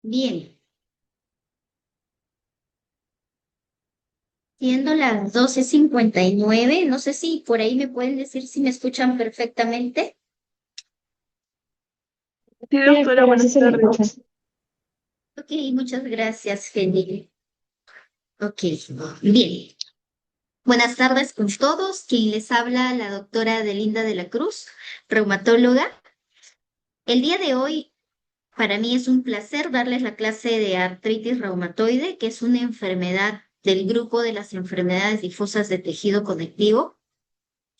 Bien, siendo las 12:59, no sé si por ahí me pueden decir si me escuchan perfectamente. Sí, Sí, doctora, doctora, sí buenas se le tardes. escucha. Ok, muchas gracias, Jenny. Ok, bien. Buenas tardes con todos. Quien les habla, la doctora Adelinda de la Cruz, reumatóloga. El día de hoy, para mí es un placer darles la clase de artritis reumatoide, que es una enfermedad del grupo de las enfermedades difusas de tejido conectivo.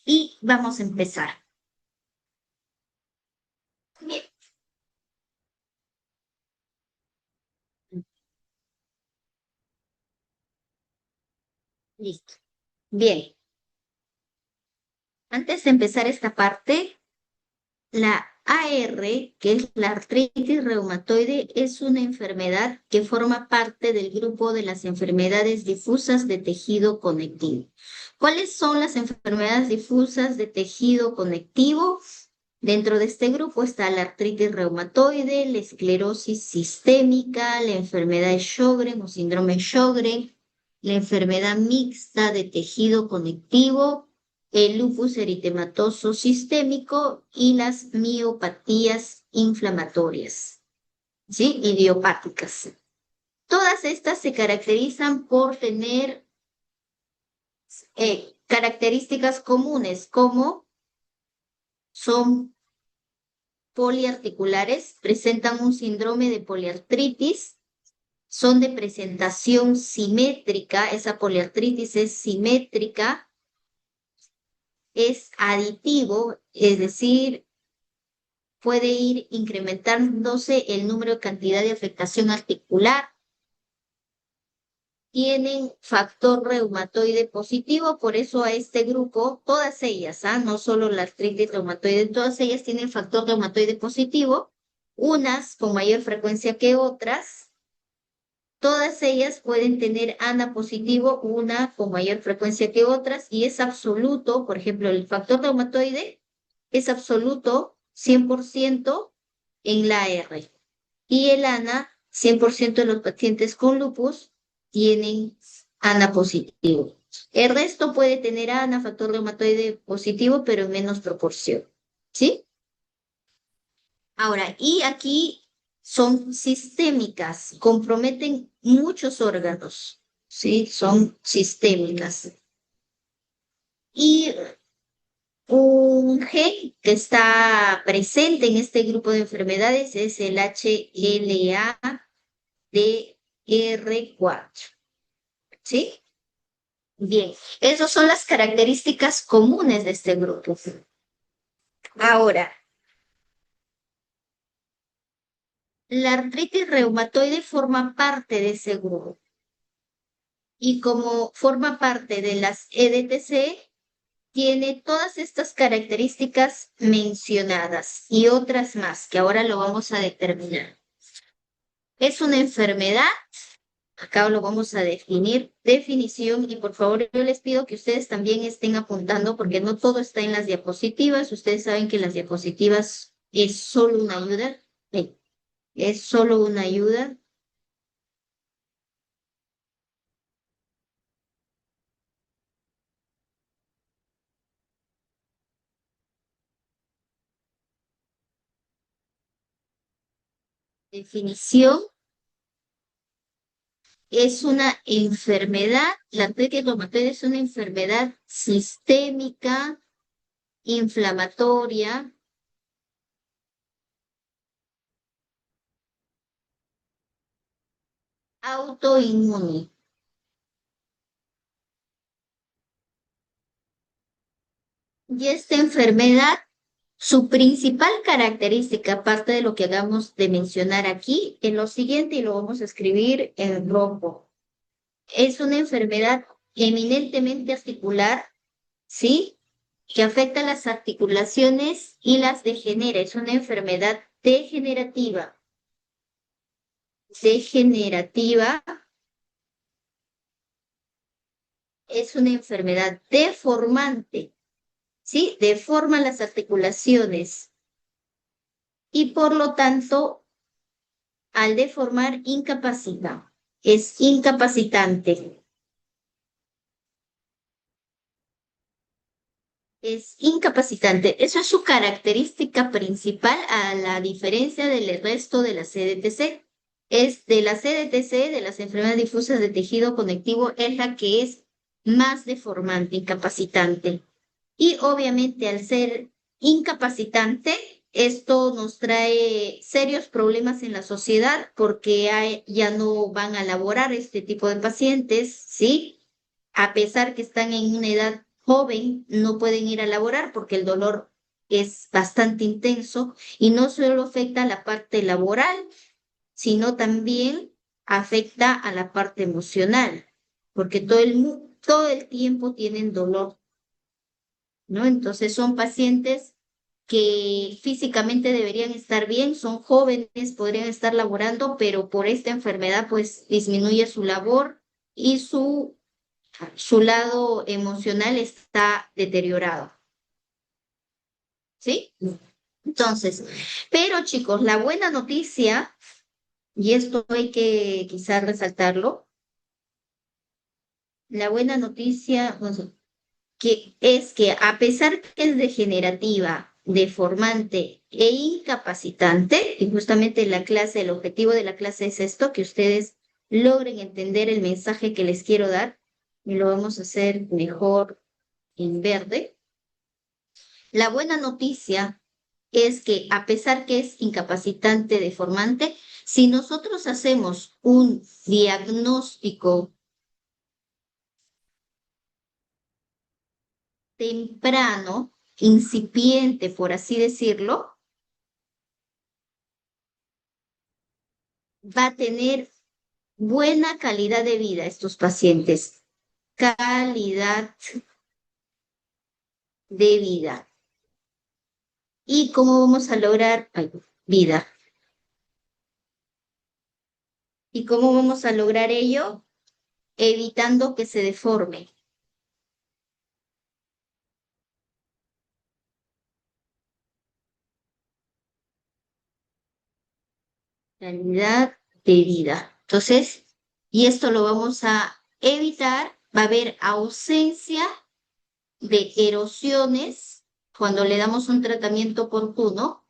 Y vamos a empezar. Bien, listo. Bien. Antes de empezar esta parte, la AR, que es la artritis reumatoide, es una enfermedad que forma parte del grupo de las enfermedades difusas de tejido conectivo. ¿Cuáles son las enfermedades difusas de tejido conectivo? Dentro de este grupo está la artritis reumatoide, la esclerosis sistémica, la enfermedad de Sjögren o síndrome Sjögren, la enfermedad mixta de tejido conectivo, el lupus eritematoso sistémico y las miopatías inflamatorias, ¿sí? Idiopáticas. Todas estas se caracterizan por tener características comunes como son poliarticulares, presentan un síndrome de poliartritis, son de presentación simétrica, esa poliartritis es simétrica, es aditivo, es decir, puede ir incrementándose el número de cantidad de afectación articular, tienen factor reumatoide positivo, por eso a este grupo, todas ellas, no solo la artritis reumatoide, todas ellas tienen factor reumatoide positivo, unas con mayor frecuencia que otras. Todas ellas pueden tener ANA positivo, una con mayor frecuencia que otras, y es absoluto, por ejemplo, el factor reumatoide es absoluto 100% en la R. Y el ANA, 100% de los pacientes con lupus tienen ANA positivo. El resto puede tener ANA, factor reumatoide positivo, pero en menos proporción. ¿Sí? Ahora, y aquí son sistémicas, comprometen muchos órganos, ¿sí? Son sistémicas. Y un gen que está presente en este grupo de enfermedades es el HLA-DR4, ¿sí? Bien, esas son las características comunes de este grupo. Ahora, la artritis reumatoide forma parte de ese grupo. Y como forma parte de las EDTC, tiene todas estas características mencionadas y otras más que ahora lo vamos a determinar. Es una enfermedad, acá lo vamos a definir, definición, y por favor yo les pido que ustedes también estén apuntando porque no todo está en las diapositivas. Ustedes saben que las diapositivas es solo una ayuda, es solo una ayuda. Definición. Es una enfermedad, la artritis reumatoide es una enfermedad sistémica, inflamatoria, autoinmune. Y esta enfermedad, su principal característica, aparte de lo que acabamos de mencionar aquí, en lo siguiente, y lo vamos a escribir en rojo, es una enfermedad eminentemente articular, ¿sí? Que afecta las articulaciones y las degenera. Es una enfermedad degenerativa. Degenerativa es una enfermedad deformante, ¿sí? Deforma las articulaciones y por lo tanto al deformar incapacita, es incapacitante. Es incapacitante. Eso es su característica principal a la diferencia del resto de la CDTC. Es de la CDTC, de las enfermedades difusas de tejido conectivo, es la que es más deformante, incapacitante. Y obviamente al ser incapacitante, esto nos trae serios problemas en la sociedad porque ya no van a laborar este tipo de pacientes, ¿sí? A pesar que están en una edad joven, no pueden ir a laborar porque el dolor es bastante intenso y no solo afecta a la parte laboral, sino también afecta a la parte emocional, porque todo el tiempo tienen dolor, ¿no? Entonces son pacientes que físicamente deberían estar bien, son jóvenes, podrían estar laborando, pero por esta enfermedad pues disminuye su labor y su lado emocional está deteriorado, ¿sí? Entonces, pero chicos, la buena noticia, y esto hay que quizás resaltarlo, la buena noticia que es que a pesar que es degenerativa, deformante e incapacitante, y justamente la clase, el objetivo de la clase es esto, que ustedes logren entender el mensaje que les quiero dar, y lo vamos a hacer mejor en verde. La buena noticia es que a pesar que es incapacitante, deformante, si nosotros hacemos un diagnóstico temprano, incipiente, por así decirlo, va a tener buena calidad de vida estos pacientes. Calidad de vida. ¿Y cómo vamos a lograr vida? ¿Y cómo vamos a lograr ello? Evitando que se deforme. Calidad de vida. Entonces, y esto lo vamos a evitar, va a haber ausencia de erosiones cuando le damos un tratamiento oportuno,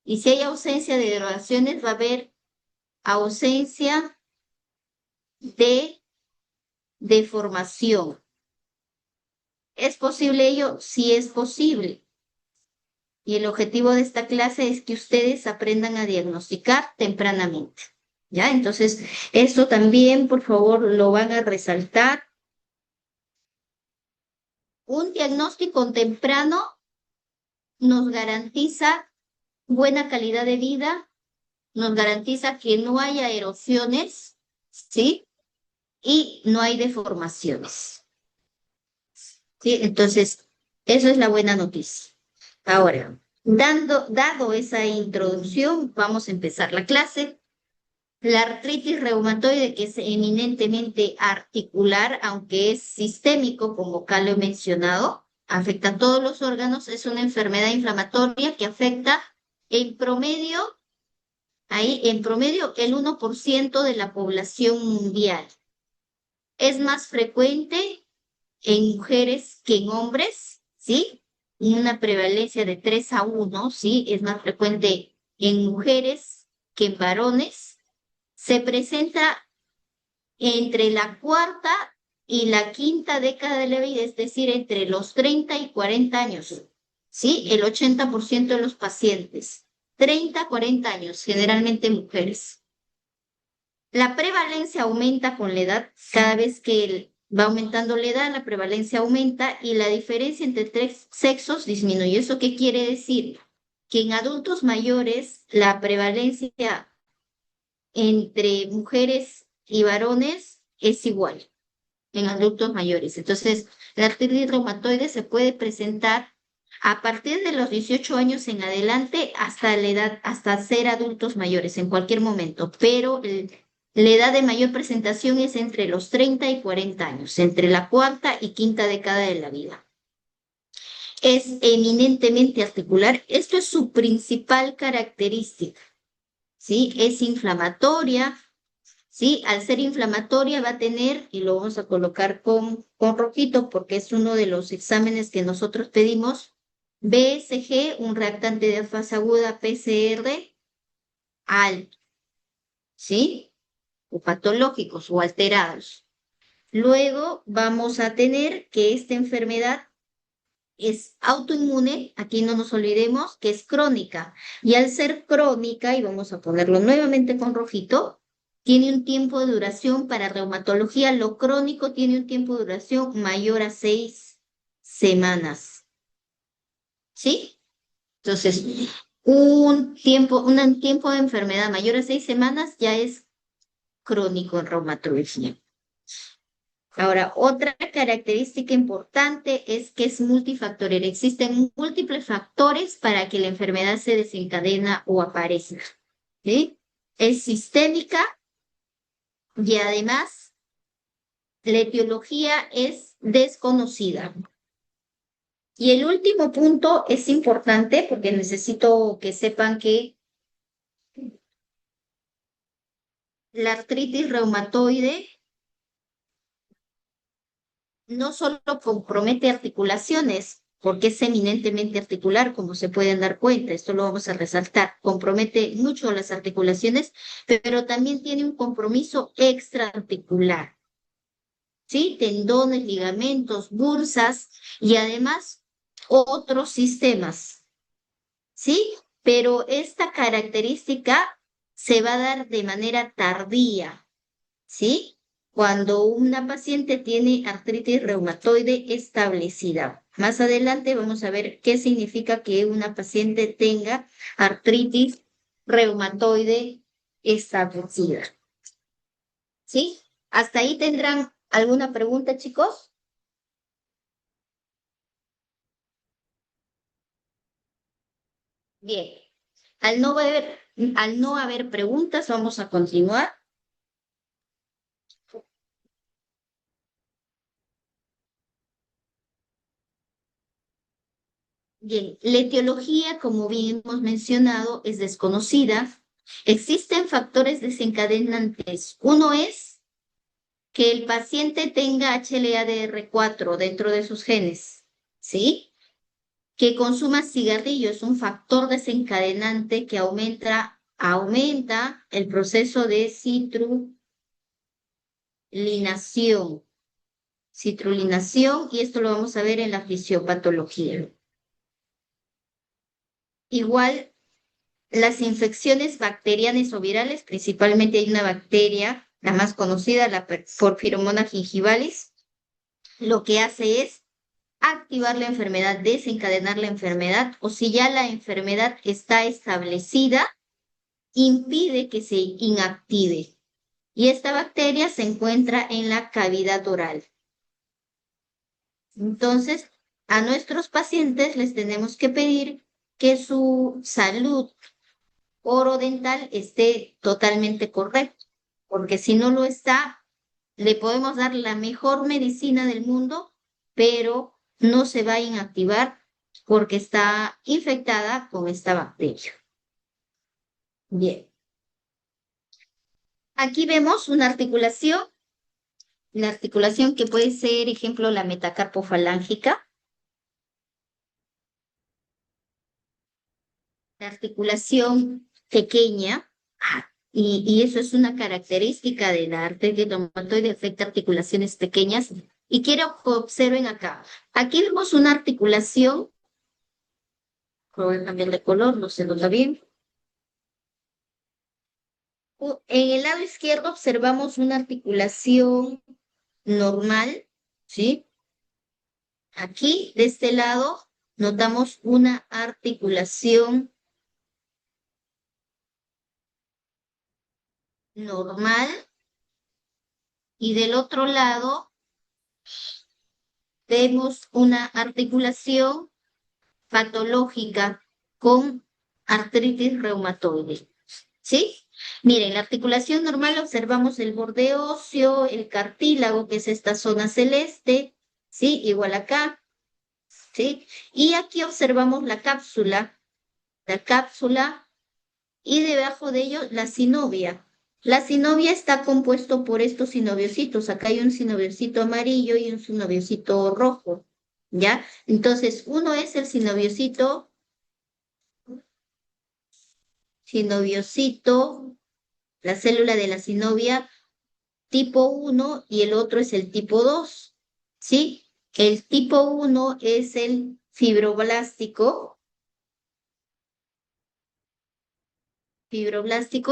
y si hay ausencia de erosiones, va a haber ausencia de deformación. ¿Es posible ello? Sí es posible. Y el objetivo de esta clase es que ustedes aprendan a diagnosticar tempranamente. ¿Ya? Entonces, esto también, por favor, lo van a resaltar. Un diagnóstico temprano nos garantiza buena calidad de vida, nos garantiza que no haya erosiones, ¿sí? Y no hay deformaciones, ¿sí? Entonces, eso es la buena noticia. Ahora, dado esa introducción, vamos a empezar la clase. La artritis reumatoide, que es eminentemente articular, aunque es sistémico, como acá lo he mencionado, afecta a todos los órganos, es una enfermedad inflamatoria que afecta en promedio, ahí en promedio, el 1% de la población mundial. Es más frecuente en mujeres que en hombres, ¿sí? Una prevalencia de 3-1, ¿sí? Es más frecuente en mujeres que en varones. Se presenta entre la cuarta y la quinta década de la vida, es decir, entre los 30 y 40 años, ¿sí? El 80% de los pacientes, 30 a 40 años, generalmente mujeres. La prevalencia aumenta con la edad, cada vez que va aumentando la edad, la prevalencia aumenta y la diferencia entre tres sexos disminuye. ¿Eso qué quiere decir? Que en adultos mayores la prevalencia entre mujeres y varones es igual en adultos mayores. Entonces, la artritis reumatoide se puede presentar a partir de los 18 años en adelante hasta la edad, hasta ser adultos mayores en cualquier momento, pero la edad de mayor presentación es entre los 30 y 40 años, entre la cuarta y quinta década de la vida. Es eminentemente articular. Esto es su principal característica. ¿sí? Es inflamatoria, ¿sí? Al ser inflamatoria va a tener, y lo vamos a colocar con rojito porque es uno de los exámenes que nosotros pedimos, BSG, un reactante de fase aguda PCR alto, ¿sí? O patológicos o alterados. Luego vamos a tener que esta enfermedad es autoinmune, aquí no nos olvidemos que es crónica. Y al ser crónica, y vamos a ponerlo nuevamente con rojito, tiene un tiempo de duración para reumatología. Lo crónico tiene un tiempo de duración mayor a 6 semanas. ¿Sí? Entonces, un tiempo de enfermedad mayor a 6 semanas ya es crónico en reumatología. Ahora, otra característica importante es que es multifactorial. Existen múltiples factores para que la enfermedad se desencadena o aparezca, ¿sí? Es sistémica y además la etiología es desconocida. Y el último punto es importante porque necesito que sepan que la artritis reumatoide no solo compromete articulaciones, porque es eminentemente articular, como se pueden dar cuenta, esto lo vamos a resaltar, compromete mucho las articulaciones, pero también tiene un compromiso extraarticular, ¿sí? Tendones, ligamentos, bursas y además otros sistemas, ¿sí? Pero esta característica se va a dar de manera tardía, ¿sí? Cuando una paciente tiene artritis reumatoide establecida. Más adelante vamos a ver qué significa que una paciente tenga artritis reumatoide establecida. ¿Sí? ¿Hasta ahí tendrán alguna pregunta, chicos? Bien. Al no haber preguntas, vamos a continuar. Bien, la etiología, como bien hemos mencionado, es desconocida. Existen factores desencadenantes. Uno es que el paciente tenga HLA-DR4 dentro de sus genes, ¿sí? Que consuma cigarrillo es un factor desencadenante que aumenta el proceso de citrulinación, y esto lo vamos a ver en la fisiopatología. Igual las infecciones bacterianas o virales, principalmente hay una bacteria, la más conocida, la Porphyromonas gingivalis, lo que hace es activar la enfermedad, desencadenar la enfermedad, o si ya la enfermedad está establecida, impide que se inactive. Y esta bacteria se encuentra en la cavidad oral. Entonces, a nuestros pacientes les tenemos que pedir que su salud orodental esté totalmente correcto, porque si no lo está, le podemos dar la mejor medicina del mundo, pero no se va a inactivar porque está infectada con esta bacteria. Bien, aquí vemos una articulación, la articulación que puede ser, ejemplo, la metacarpofalángica, la articulación pequeña. Y eso es una característica de la artritis reumatoide, afecta articulaciones pequeñas. Y quiero que observen acá. Aquí vemos una articulación, voy a cambiar de color, no se nota bien. En el lado izquierdo observamos una articulación normal, ¿sí? Aquí, de este lado, notamos una articulación normal y del otro lado vemos una articulación patológica con artritis reumatoide. ¿Sí? Miren, la articulación normal observamos el borde óseo, el cartílago, que es esta zona celeste, ¿sí? Igual acá, ¿sí? Y aquí observamos la cápsula y debajo de ello la sinovia. La sinovia está compuesto por estos sinoviocitos. Acá hay un sinoviocito amarillo y un sinoviocito rojo, ¿ya? Entonces, uno es el sinoviocito, la célula de la sinovia tipo uno y el otro es el tipo 2, ¿sí? El tipo uno es el fibroblástico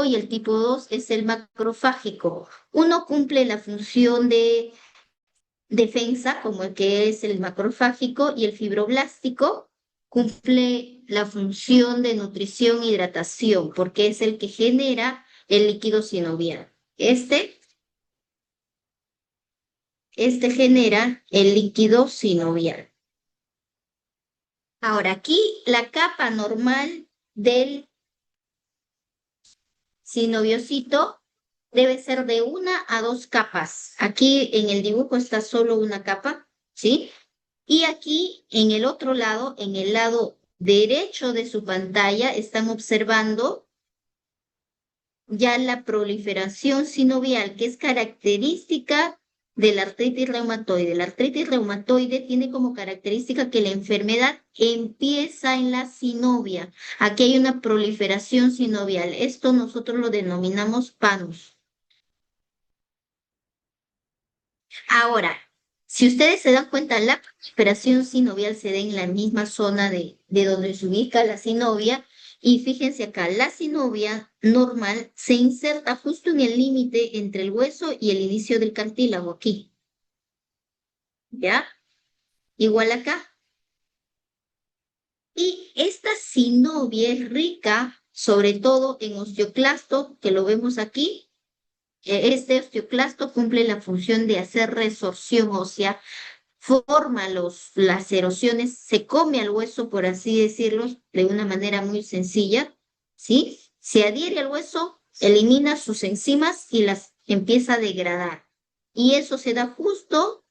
y el tipo 2 es el macrofágico. Uno cumple la función de defensa, como el que es el macrofágico, y el fibroblástico cumple la función de nutrición e hidratación, porque es el que genera el líquido sinovial. Este genera el líquido sinovial. Ahora, aquí la capa normal del sinoviocito debe ser de 1 a 2 capas. Aquí en el dibujo está solo una capa, ¿sí? Y aquí en el otro lado, en el lado derecho de su pantalla, están observando ya la proliferación sinovial, que es característica de la artritis reumatoide. La artritis reumatoide tiene como característica que la enfermedad empieza en la sinovia. Aquí hay una proliferación sinovial. Esto nosotros lo denominamos PANUS. Ahora, si ustedes se dan cuenta, la proliferación sinovial se da en la misma zona de donde se ubica la sinovia. Y fíjense acá, la sinovia normal se inserta justo en el límite entre el hueso y el inicio del cartílago, aquí. ¿Ya? Igual acá. Y esta sinovia es rica, sobre todo en osteoclasto, que lo vemos aquí. Este osteoclasto cumple la función de hacer resorción ósea, forma las erosiones, se come al hueso, por así decirlo, de una manera muy sencilla, ¿sí? Se adhiere al hueso, elimina sus enzimas y las empieza a degradar. Y eso se da justo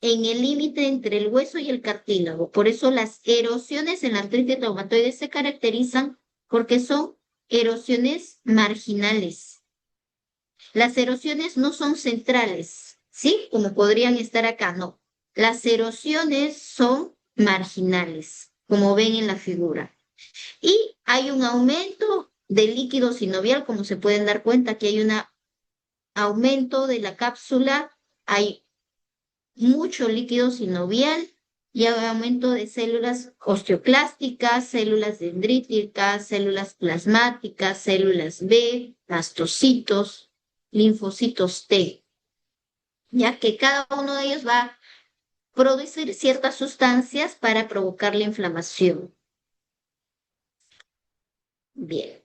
en el límite entre el hueso y el cartílago. Por eso las erosiones en la artritis reumatoide se caracterizan porque son erosiones marginales. Las erosiones no son centrales, ¿sí? Como podrían estar acá, no. Las erosiones son marginales, como ven en la figura. Y hay un aumento del líquido sinovial, como se pueden dar cuenta, que hay un aumento de la cápsula, hay mucho líquido sinovial y hay aumento de células osteoclásticas, células dendríticas, células plasmáticas, células B, mastocitos, linfocitos T, ya que cada uno de ellos va a producir ciertas sustancias para provocar la inflamación. Bien,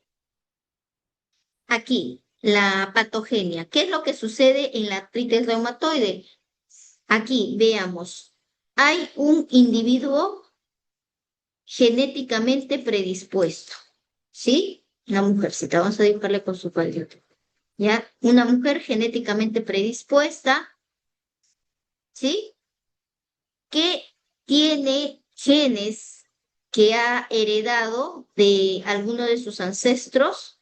aquí la patogenia. ¿Qué es lo que sucede en la artritis reumatoide? Aquí veamos, hay un individuo genéticamente predispuesto, ¿sí? Una mujercita, vamos a dibujarle con su palito, ¿ya? Una mujer genéticamente predispuesta, ¿sí? Que tiene genes que ha heredado de alguno de sus ancestros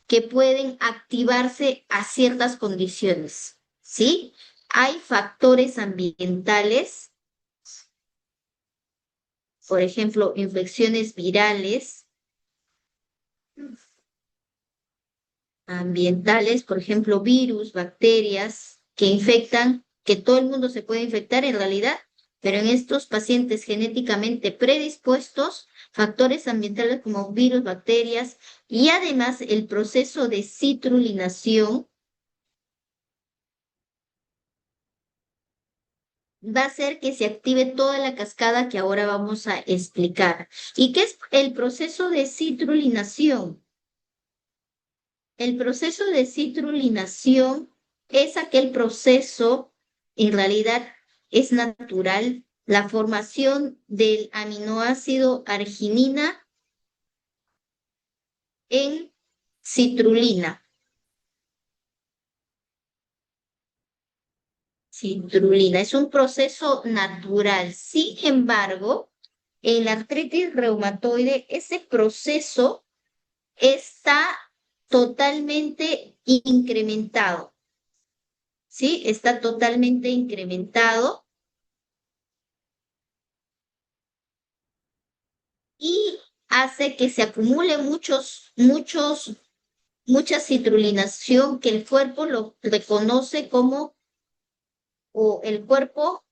que pueden activarse a ciertas condiciones, ¿sí? Hay factores ambientales, por ejemplo, infecciones virales, ambientales, por ejemplo, virus, bacterias que infectan, que todo el mundo se puede infectar en realidad, pero en estos pacientes genéticamente predispuestos, factores ambientales como virus, bacterias y además el proceso de citrulinación va a hacer que se active toda la cascada que ahora vamos a explicar. ¿Y qué es el proceso de citrulinación? El proceso de citrulinación es aquel proceso, en realidad es natural, la formación del aminoácido arginina en citrulina. Citrulina es un proceso natural. Sin embargo, en la artritis reumatoide, ese proceso está totalmente incrementado, ¿sí? Está totalmente incrementado y hace que se acumule mucha citrulinación que el cuerpo lo reconoce como, o el cuerpo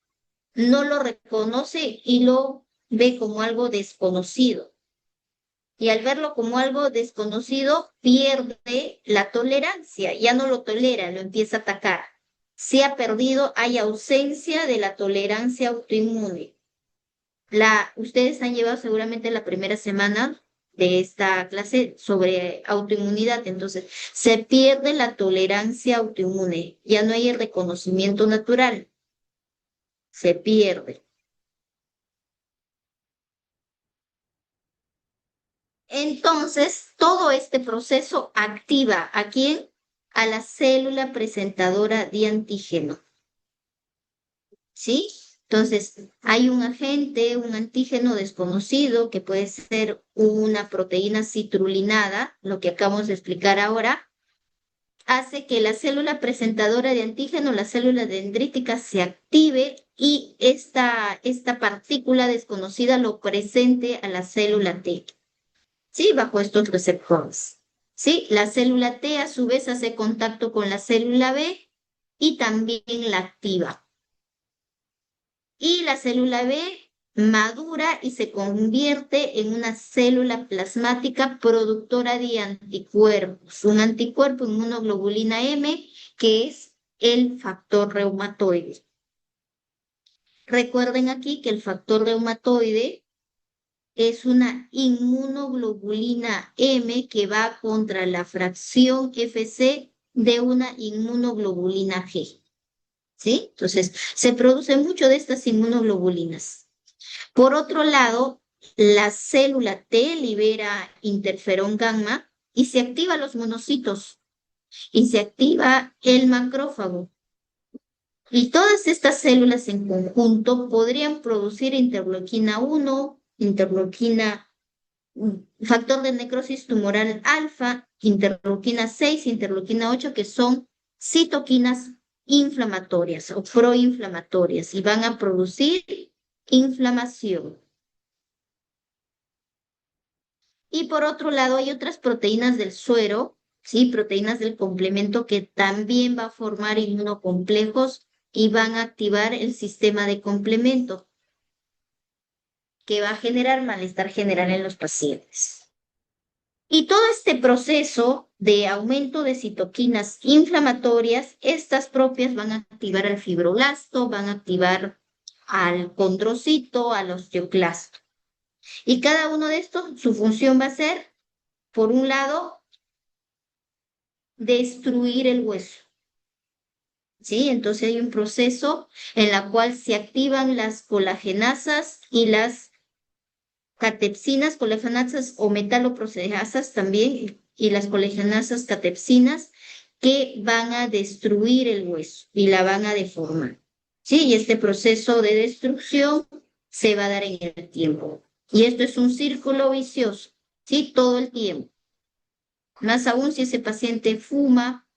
no lo reconoce y lo ve como algo desconocido. Y al verlo como algo desconocido, pierde la tolerancia, ya no lo tolera, lo empieza a atacar. Se ha perdido, hay ausencia de la tolerancia autoinmune. Ustedes han llevado seguramente la primera semana de esta clase sobre autoinmunidad, entonces se pierde la tolerancia autoinmune, ya no hay el reconocimiento natural, se pierde. Entonces, todo este proceso activa ¿a quién? A la célula presentadora de antígeno, ¿sí? Entonces, hay un agente, un antígeno desconocido que puede ser una proteína citrulinada, lo que acabamos de explicar ahora, hace que la célula presentadora de antígeno, la célula dendrítica, se active y esta partícula desconocida lo presente a la célula T. ¿Sí? Bajo estos receptores. ¿Sí? La célula T a su vez hace contacto con la célula B y también la activa. Y la célula B madura y se convierte en una célula plasmática productora de anticuerpos, un anticuerpo inmunoglobulina M que es el factor reumatoide. Recuerden aquí que el factor reumatoide es una inmunoglobulina M que va contra la fracción FC de una inmunoglobulina G. ¿Sí? Entonces, se produce mucho de estas inmunoglobulinas. Por otro lado, la célula T libera interferón gamma y se activa los monocitos y se activa el macrófago. Y todas estas células en conjunto podrían producir interleuquina 1, interleuquina factor de necrosis tumoral alfa, interleuquina 6, interleuquina 8, que son citoquinas inflamatorias o proinflamatorias y van a producir inflamación. Y por otro lado, hay otras proteínas del suero, ¿sí? Proteínas del complemento que también va a formar inmunocomplejos y van a activar el sistema de complemento, que va a generar malestar general en los pacientes. Y todo este proceso de aumento de citoquinas inflamatorias, estas propias van a activar al fibroblasto, van a activar al condrocito, al osteoclasto. Y cada uno de estos, su función va a ser, por un lado, destruir el hueso. ¿Sí? Entonces hay un proceso en la cual se activan las colagenasas y las catepsinas, colagenasas o metaloproteasas también, y las colagenasas catepsinas que van a destruir el hueso y la van a deformar. ¿Sí? Y este proceso de destrucción se va a dar en el tiempo. Y esto es un círculo vicioso, ¿sí? Todo el tiempo. Más aún si ese paciente fuma,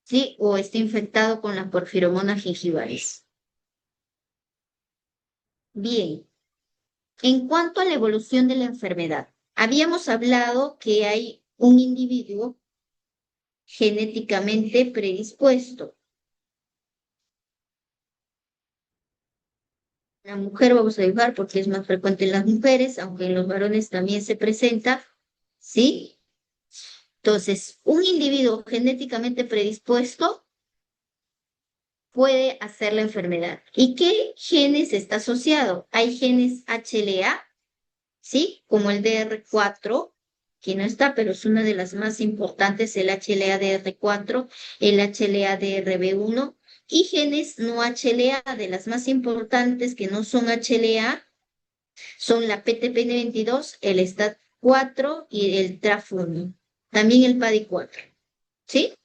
¿sí? O está infectado con las porfiromonas gingivales. Bien. En cuanto a la evolución de la enfermedad, habíamos hablado que hay un individuo genéticamente predispuesto. La mujer vamos a dibujar porque es más frecuente en las mujeres, aunque en los varones también se presenta, ¿sí? Entonces, un individuo genéticamente predispuesto puede hacer la enfermedad. ¿Y qué genes está asociado? Hay genes HLA, ¿sí? Como el DR4, que no está, pero es una de las más importantes, el HLA-DR4, el HLA-DRB1, y genes no HLA, de las más importantes que no son HLA, son la PTPN22, el STAT4 y el TRAF1, también el PADI4, ¿sí?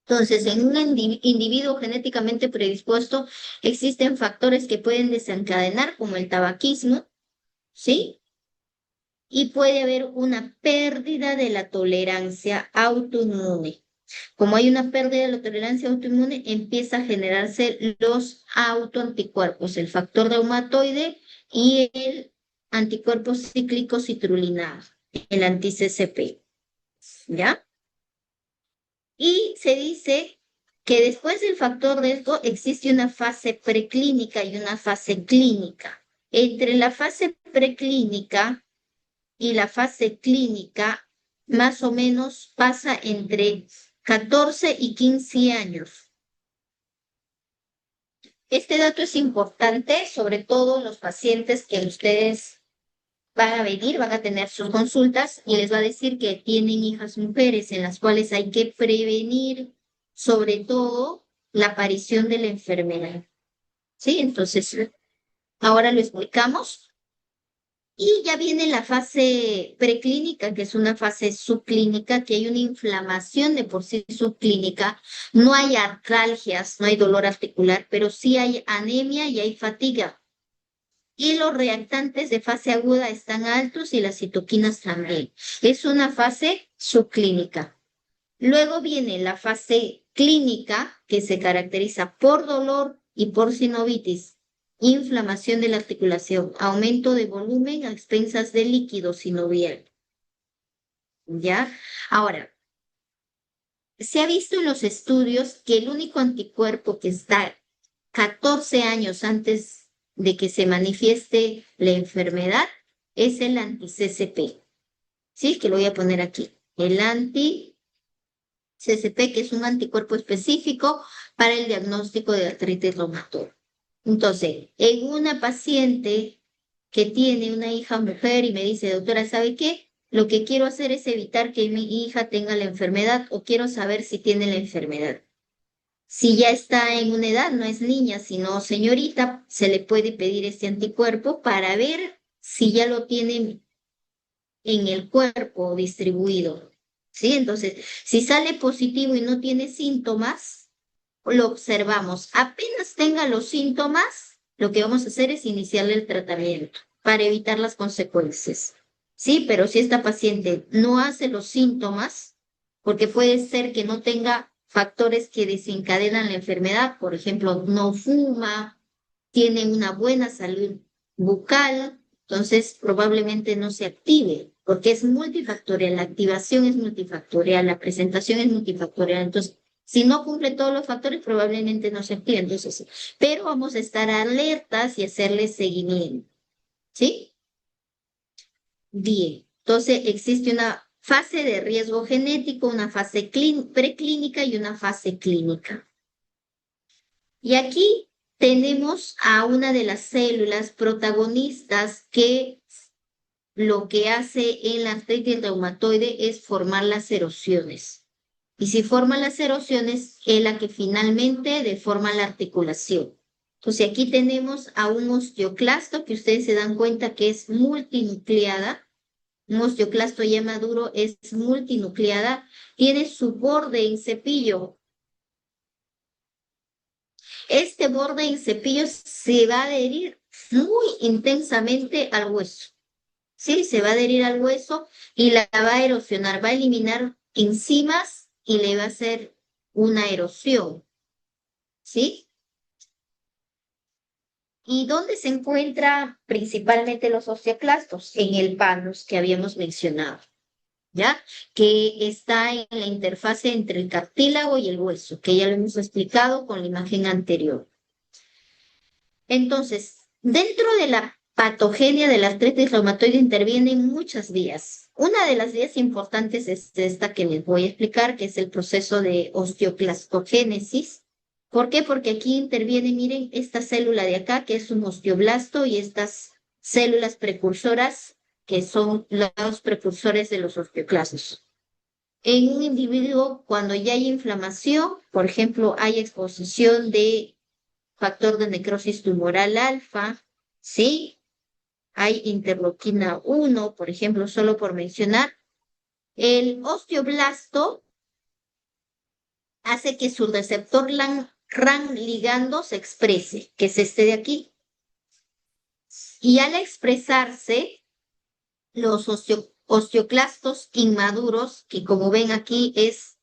Entonces, en un individuo genéticamente predispuesto existen factores que pueden desencadenar, como el tabaquismo, ¿sí? y puede haber una pérdida de la tolerancia autoinmune. Como hay una pérdida de la tolerancia autoinmune, empieza a generarse los autoanticuerpos, el factor reumatoide y el anticuerpo cíclico citrulinado, el anti-CCP, ¿ya? Y se dice que después del factor riesgo existe una fase preclínica y una fase clínica. Entre la fase preclínica y la fase clínica, más o menos pasa entre 14 y 15 años. Este dato es importante, sobre todo los pacientes que ustedes van a venir, van a tener sus consultas y les va a decir que tienen hijas mujeres en las cuales hay que prevenir, sobre todo, la aparición de la enfermedad. ¿Sí? Entonces, ahora lo explicamos. Y ya viene la fase preclínica, que es una fase subclínica, que hay una inflamación de por sí subclínica. No hay artralgias, no hay dolor articular, pero sí hay anemia y hay fatiga. Y los reactantes de fase aguda están altos y las citoquinas también. Es una fase subclínica. Luego viene la fase clínica, que se caracteriza por dolor y por sinovitis, inflamación de la articulación, aumento de volumen a expensas del líquido sinovial. ¿Ya? Ahora, se ha visto en los estudios que el único anticuerpo que está 14 años antes de que se manifieste la enfermedad es el anti-CCP. ¿Sí? Que lo voy a poner aquí. El anti-CCP, que es un anticuerpo específico para el diagnóstico de artritis reumatoide. Entonces, en una paciente que tiene una hija mujer y me dice, doctora, ¿sabe qué? Lo que quiero hacer es evitar que mi hija tenga la enfermedad o quiero saber si tiene la enfermedad. Si ya está en una edad, no es niña, sino señorita, se le puede pedir este anticuerpo para ver si ya lo tiene en el cuerpo distribuido. ¿Sí? Entonces, si sale positivo y no tiene síntomas, lo observamos. Apenas tenga los síntomas, lo que vamos a hacer es iniciarle el tratamiento para evitar las consecuencias. Sí, pero si esta paciente no hace los síntomas, porque puede ser que no tenga factores que desencadenan la enfermedad, por ejemplo, no fuma, tiene una buena salud bucal, entonces probablemente no se active, porque es multifactorial, la activación es multifactorial, la presentación es multifactorial, entonces si no cumple todos los factores, probablemente no se active, entonces, pero vamos a estar alertas y hacerle seguimiento, ¿sí? Bien, entonces existe una fase de riesgo genético, una fase preclínica y una fase clínica. Y aquí tenemos a una de las células protagonistas que lo que hace en la artritis reumatoide es formar las erosiones. Y si forma las erosiones, es la que finalmente deforma la articulación. Entonces aquí tenemos a un osteoclasto que ustedes se dan cuenta que es multinucleada. Un osteoclasto ya maduro es multinucleada, tiene su borde en cepillo. Este borde en cepillo se va a adherir muy intensamente al hueso. ¿Sí? Se va a adherir al hueso y la va a erosionar, va a eliminar enzimas y le va a hacer una erosión. ¿Sí? ¿Y dónde se encuentran principalmente los osteoclastos? En el panus que habíamos mencionado, ¿ya? Que está en la interfase entre el cartílago y el hueso, que ya lo hemos explicado con la imagen anterior. Entonces, dentro de la patogenia de la artritis reumatoide intervienen muchas vías. Una de las vías importantes es esta que les voy a explicar, que es el proceso de osteoclastogénesis. ¿Por qué? Porque aquí interviene, miren, esta célula de acá, que es un osteoblasto, y estas células precursoras, que son los precursores de los osteoclastos. En un individuo, cuando ya hay inflamación, por ejemplo, hay exposición de factor de necrosis tumoral alfa, ¿sí? Hay interleuquina 1, por ejemplo, solo por mencionar. El osteoblasto hace que su receptor RAN ligando se exprese, que es este de aquí. Y al expresarse, los osteoclastos inmaduros, que como ven aquí es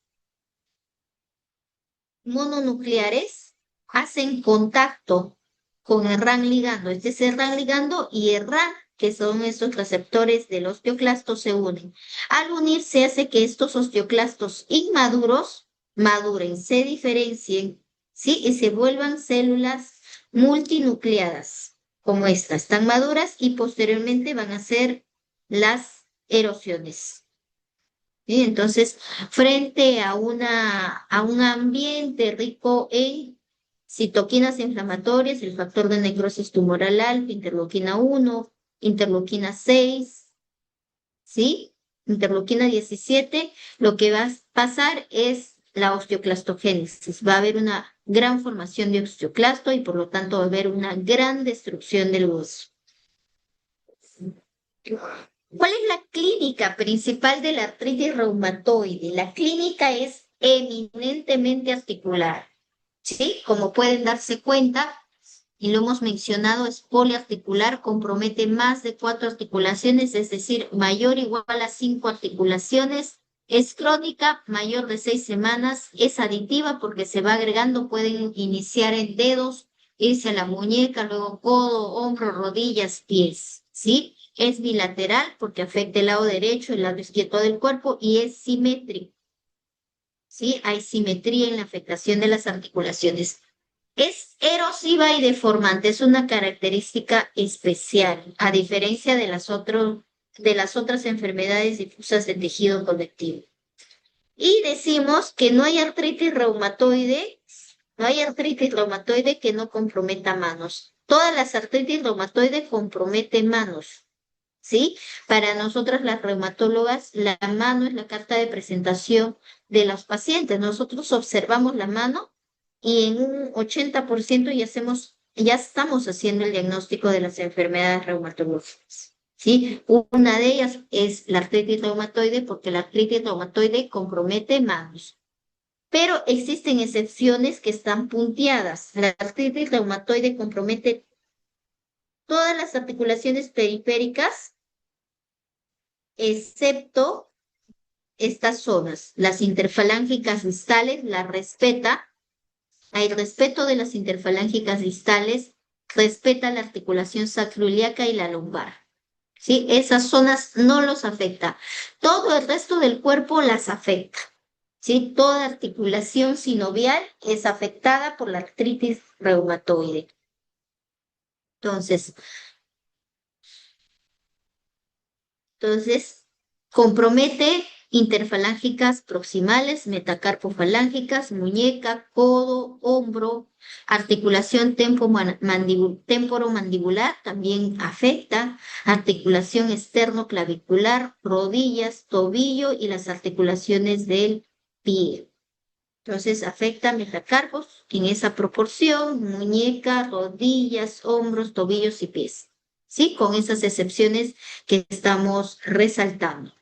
mononucleares, hacen contacto con el RAN ligando. Este es el RAN ligando y el RAN, que son estos receptores del osteoclasto, se unen. Al unirse hace que estos osteoclastos inmaduros maduren, se diferencien, ¿sí? Y se vuelvan células multinucleadas, como estas, están maduras y posteriormente van a ser las erosiones. ¿Sí? Entonces, frente a un ambiente rico en citoquinas inflamatorias, el factor de necrosis tumoral alfa, interleuquina 1, interleuquina 6, ¿sí? Interleuquina 17, lo que va a pasar es la osteoclastogénesis. Va a haber una gran formación de osteoclasto y por lo tanto va a haber una gran destrucción del hueso. ¿Cuál es la clínica principal de la artritis reumatoide? La clínica es eminentemente articular, ¿sí? Como pueden darse cuenta, y lo hemos mencionado, es poliarticular, compromete más de 4 articulaciones, es decir, mayor o igual a 5 articulaciones. Es crónica, mayor de 6 semanas, es aditiva porque se va agregando, pueden iniciar en dedos, irse a la muñeca, luego codo, hombro, rodillas, pies, ¿sí? Es bilateral porque afecta el lado derecho, el lado izquierdo del cuerpo y es simétrico, ¿sí? Hay simetría en la afectación de las articulaciones. Es erosiva y deformante, es una característica especial, a diferencia de las otras enfermedades difusas del tejido conectivo. Y decimos que no hay artritis reumatoide que no comprometa manos. Todas las artritis reumatoides comprometen manos, ¿sí? Para nosotras las reumatólogas, la mano es la carta de presentación de los pacientes. Nosotros observamos la mano y en un 80% ya estamos haciendo el diagnóstico de las enfermedades reumatológicas, ¿sí? Una de ellas es la artritis reumatoide porque la artritis reumatoide compromete manos. Pero existen excepciones que están punteadas. La artritis reumatoide compromete todas las articulaciones periféricas excepto estas zonas. Las interfalángicas distales las respeta. Hay respeto de las interfalángicas distales, respeta la articulación sacroiliaca y la lumbar. ¿Sí? Esas zonas no los afecta. Todo el resto del cuerpo las afecta. ¿Sí? Toda articulación sinovial es afectada por la artritis reumatoide. Entonces, Entonces, compromete interfalángicas proximales, metacarpofalángicas, muñeca, codo, hombro, articulación temporomandibular, también afecta, articulación externo-clavicular, rodillas, tobillo y las articulaciones del pie. Entonces, afecta metacarpos en esa proporción, muñeca, rodillas, hombros, tobillos y pies. ¿Sí? Con esas excepciones que estamos resaltando.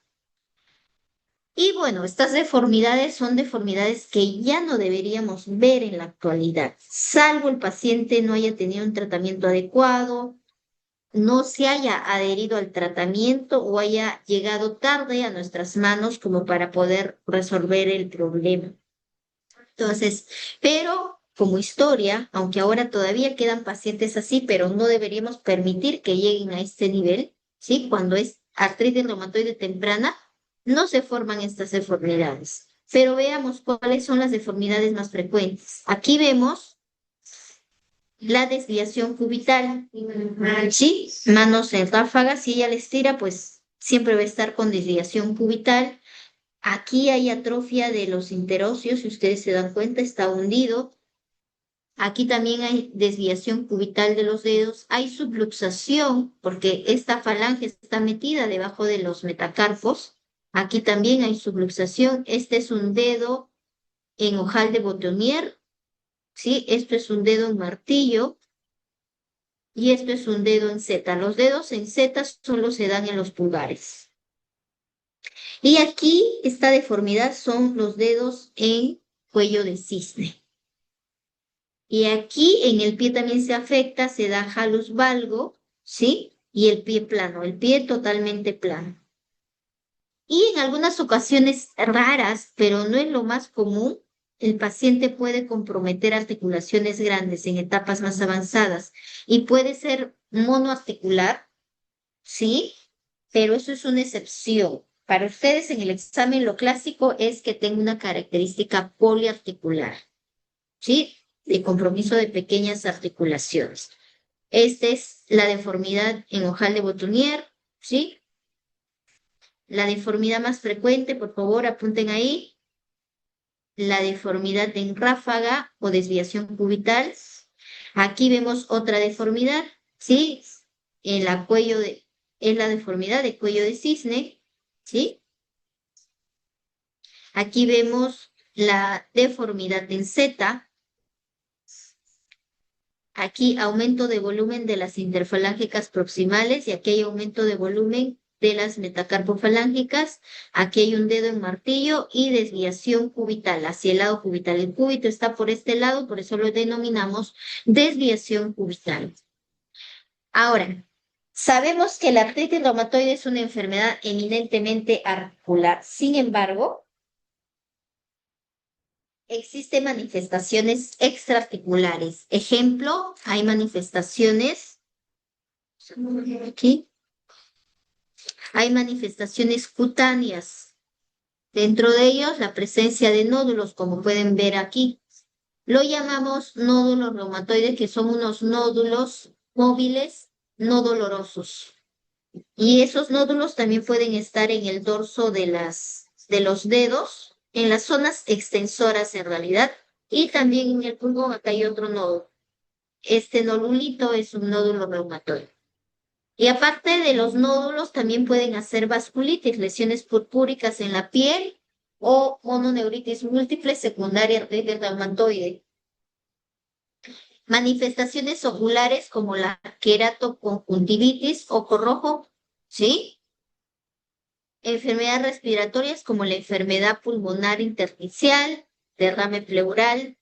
Y bueno, estas deformidades son deformidades que ya no deberíamos ver en la actualidad, salvo el paciente no haya tenido un tratamiento adecuado, no se haya adherido al tratamiento o haya llegado tarde a nuestras manos como para poder resolver el problema. Entonces, pero como historia, aunque ahora todavía quedan pacientes así, pero no deberíamos permitir que lleguen a este nivel, ¿sí? Cuando es artritis reumatoide temprana, no se forman estas deformidades. Pero veamos cuáles son las deformidades más frecuentes. Aquí vemos la desviación cubital, ¿sí? Manos en ráfaga, si ella les tira, pues siempre va a estar con desviación cubital. Aquí hay atrofia de los interóseos, si ustedes se dan cuenta, está hundido. Aquí también hay desviación cubital de los dedos. Hay subluxación, porque esta falange está metida debajo de los metacarpos. Aquí también hay subluxación. Este es un dedo en ojal de Botonier, ¿sí? Esto es un dedo en martillo y esto es un dedo en Z. Los dedos en Z solo se dan en los pulgares. Y aquí, esta deformidad son los dedos en cuello de cisne. Y aquí en el pie también se afecta, se da jalus valgo, ¿sí? y el pie plano, el pie totalmente plano. Y en algunas ocasiones raras, pero no es lo más común, el paciente puede comprometer articulaciones grandes en etapas más avanzadas y puede ser monoarticular, ¿sí? Pero eso es una excepción. Para ustedes en el examen lo clásico es que tenga una característica poliarticular, ¿sí? De compromiso de pequeñas articulaciones. Esta es la deformidad en ojal de Botonier, ¿sí? La deformidad más frecuente, por favor, apunten ahí, la deformidad en ráfaga o desviación cubital. Aquí vemos otra deformidad, ¿sí? En la es la deformidad de cuello de cisne, ¿sí? Aquí vemos la deformidad en Z. Aquí aumento de volumen de las interfalángicas proximales y aquí hay aumento de volumen de las metacarpofalángicas. Aquí hay un dedo en martillo y desviación cubital hacia el lado cubital. El cúbito está por este lado, por eso lo denominamos desviación cubital. Ahora, sabemos que la artritis reumatoide es una enfermedad eminentemente articular. Sin embargo, existen manifestaciones extraarticulares. Ejemplo, hay manifestaciones, aquí, hay manifestaciones cutáneas. Dentro de ellos, la presencia de nódulos, como pueden ver aquí. Lo llamamos nódulos reumatoides, que son unos nódulos móviles no dolorosos. Y esos nódulos también pueden estar en el dorso de los dedos, en las zonas extensoras en realidad, y también en el pulmón, acá hay otro nódulo. Este nodulito es un nódulo reumatoide. Y aparte de los nódulos, también pueden hacer vasculitis, lesiones purpúricas en la piel o mononeuritis múltiple secundaria artritis reumatoide. Manifestaciones oculares como la queratoconjuntivitis, ojo rojo, ¿sí? Enfermedades respiratorias como la enfermedad pulmonar intersticial, derrame pleural,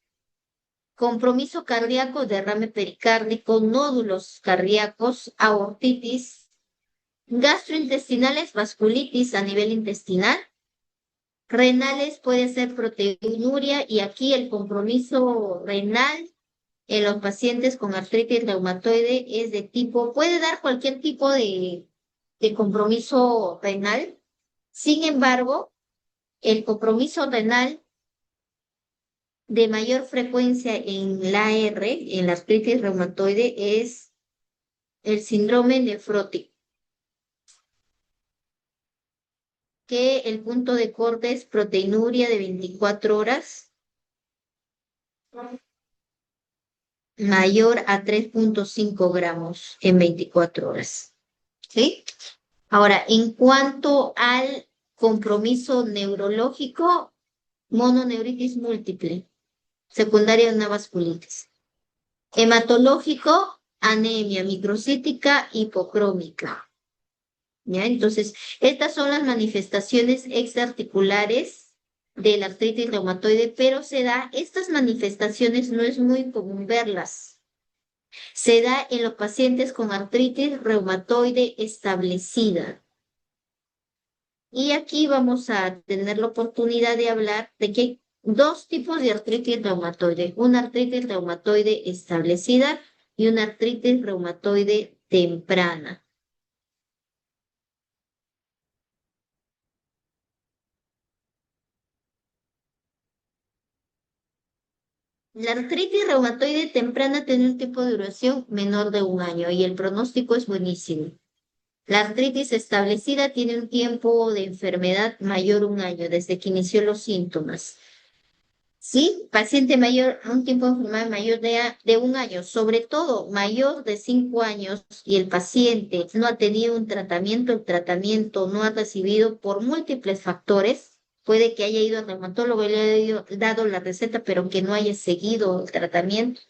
compromiso cardíaco, derrame pericárdico, nódulos cardíacos, aortitis, gastrointestinales, vasculitis a nivel intestinal, renales puede ser proteinuria y aquí el compromiso renal en los pacientes con artritis reumatoide es de tipo, puede dar cualquier tipo de compromiso renal. Sin embargo, el compromiso renal de mayor frecuencia en la R, en la artritis reumatoide, es el síndrome nefrótico, que el punto de corte es proteinuria de 24 horas mayor a 3,5 gramos en 24 horas. ¿Sí? Ahora, en cuanto al compromiso neurológico, mononeuritis múltiple, secundaria de una vasculitis. Hematológico, anemia microcítica hipocrómica. ¿Ya? Entonces, estas son las manifestaciones extraarticulares de la artritis reumatoide, pero estas manifestaciones no es muy común verlas. Se da en los pacientes con artritis reumatoide establecida. Y aquí vamos a tener la oportunidad de hablar de que hay dos tipos de artritis reumatoide, una artritis reumatoide establecida y una artritis reumatoide temprana. La artritis reumatoide temprana tiene un tiempo de duración menor de 1 año y el pronóstico es buenísimo. La artritis establecida tiene un tiempo de enfermedad mayor 1 año desde que inició los síntomas. Sí, paciente mayor, un tiempo de enfermedad mayor de 1 año, sobre todo mayor de 5 años y el paciente no ha tenido un tratamiento, el tratamiento no ha recibido por múltiples factores. Puede que haya ido al reumatólogo y le haya dado la receta, pero que no haya seguido el tratamiento.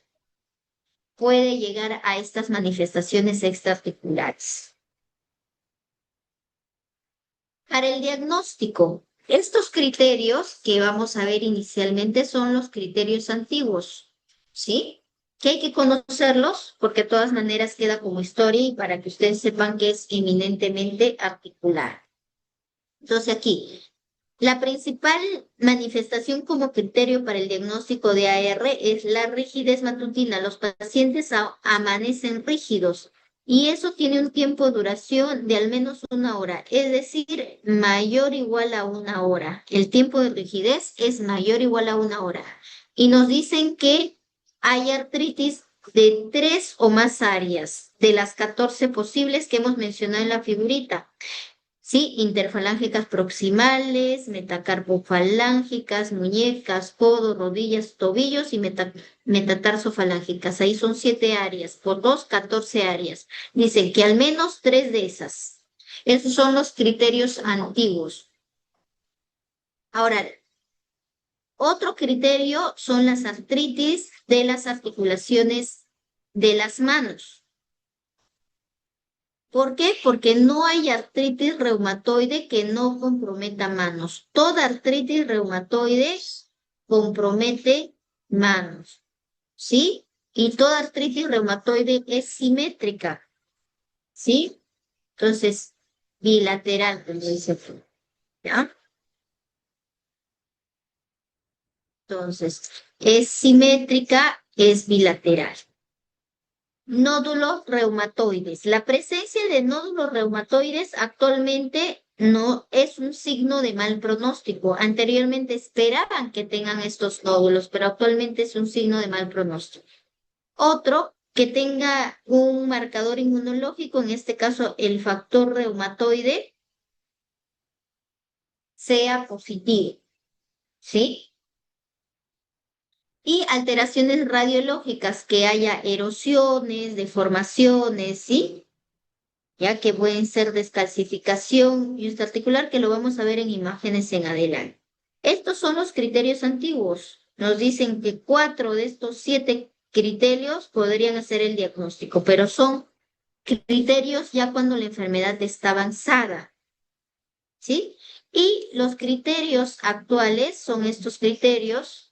Puede llegar a estas manifestaciones extraarticulares. Para el diagnóstico, estos criterios que vamos a ver inicialmente son los criterios antiguos, ¿sí? que hay que conocerlos porque de todas maneras queda como historia y para que ustedes sepan que es eminentemente articular. Entonces aquí, la principal manifestación como criterio para el diagnóstico de AR es la rigidez matutina. Los pacientes amanecen rígidos y eso tiene un tiempo de duración de al menos 1 hora, es decir, mayor o igual a 1 hora. El tiempo de rigidez es mayor o igual a 1 hora. Y nos dicen que hay artritis de 3 o más áreas de las 14 posibles que hemos mencionado en la figurita. Sí, interfalángicas proximales, metacarpofalángicas, muñecas, codos, rodillas, tobillos y metatarsofalángicas. Ahí son 7 áreas, por 2, 14 áreas. Dicen que al menos 3 de esas. Esos son los criterios antiguos. Ahora, otro criterio son las artritis de las articulaciones de las manos. ¿Por qué? Porque no hay artritis reumatoide que no comprometa manos. Toda artritis reumatoide compromete manos, ¿sí? Y toda artritis reumatoide es simétrica, ¿sí? Entonces, bilateral, como dice aquí, ¿ya? Entonces, es simétrica, es bilateral. Nódulos reumatoides. La presencia de nódulos reumatoides actualmente no es un signo de mal pronóstico. Anteriormente esperaban que tengan estos nódulos, pero actualmente es un signo de mal pronóstico. Otro, que tenga un marcador inmunológico, en este caso el factor reumatoide, sea positivo, ¿sí? Y alteraciones radiológicas, que haya erosiones, deformaciones, ¿sí? Ya que pueden ser descalcificación y articular, que lo vamos a ver en imágenes en adelante. Estos son los criterios antiguos. Nos dicen que 4 de estos 7 criterios podrían hacer el diagnóstico, pero son criterios ya cuando la enfermedad está avanzada, ¿sí? Y los criterios actuales son estos criterios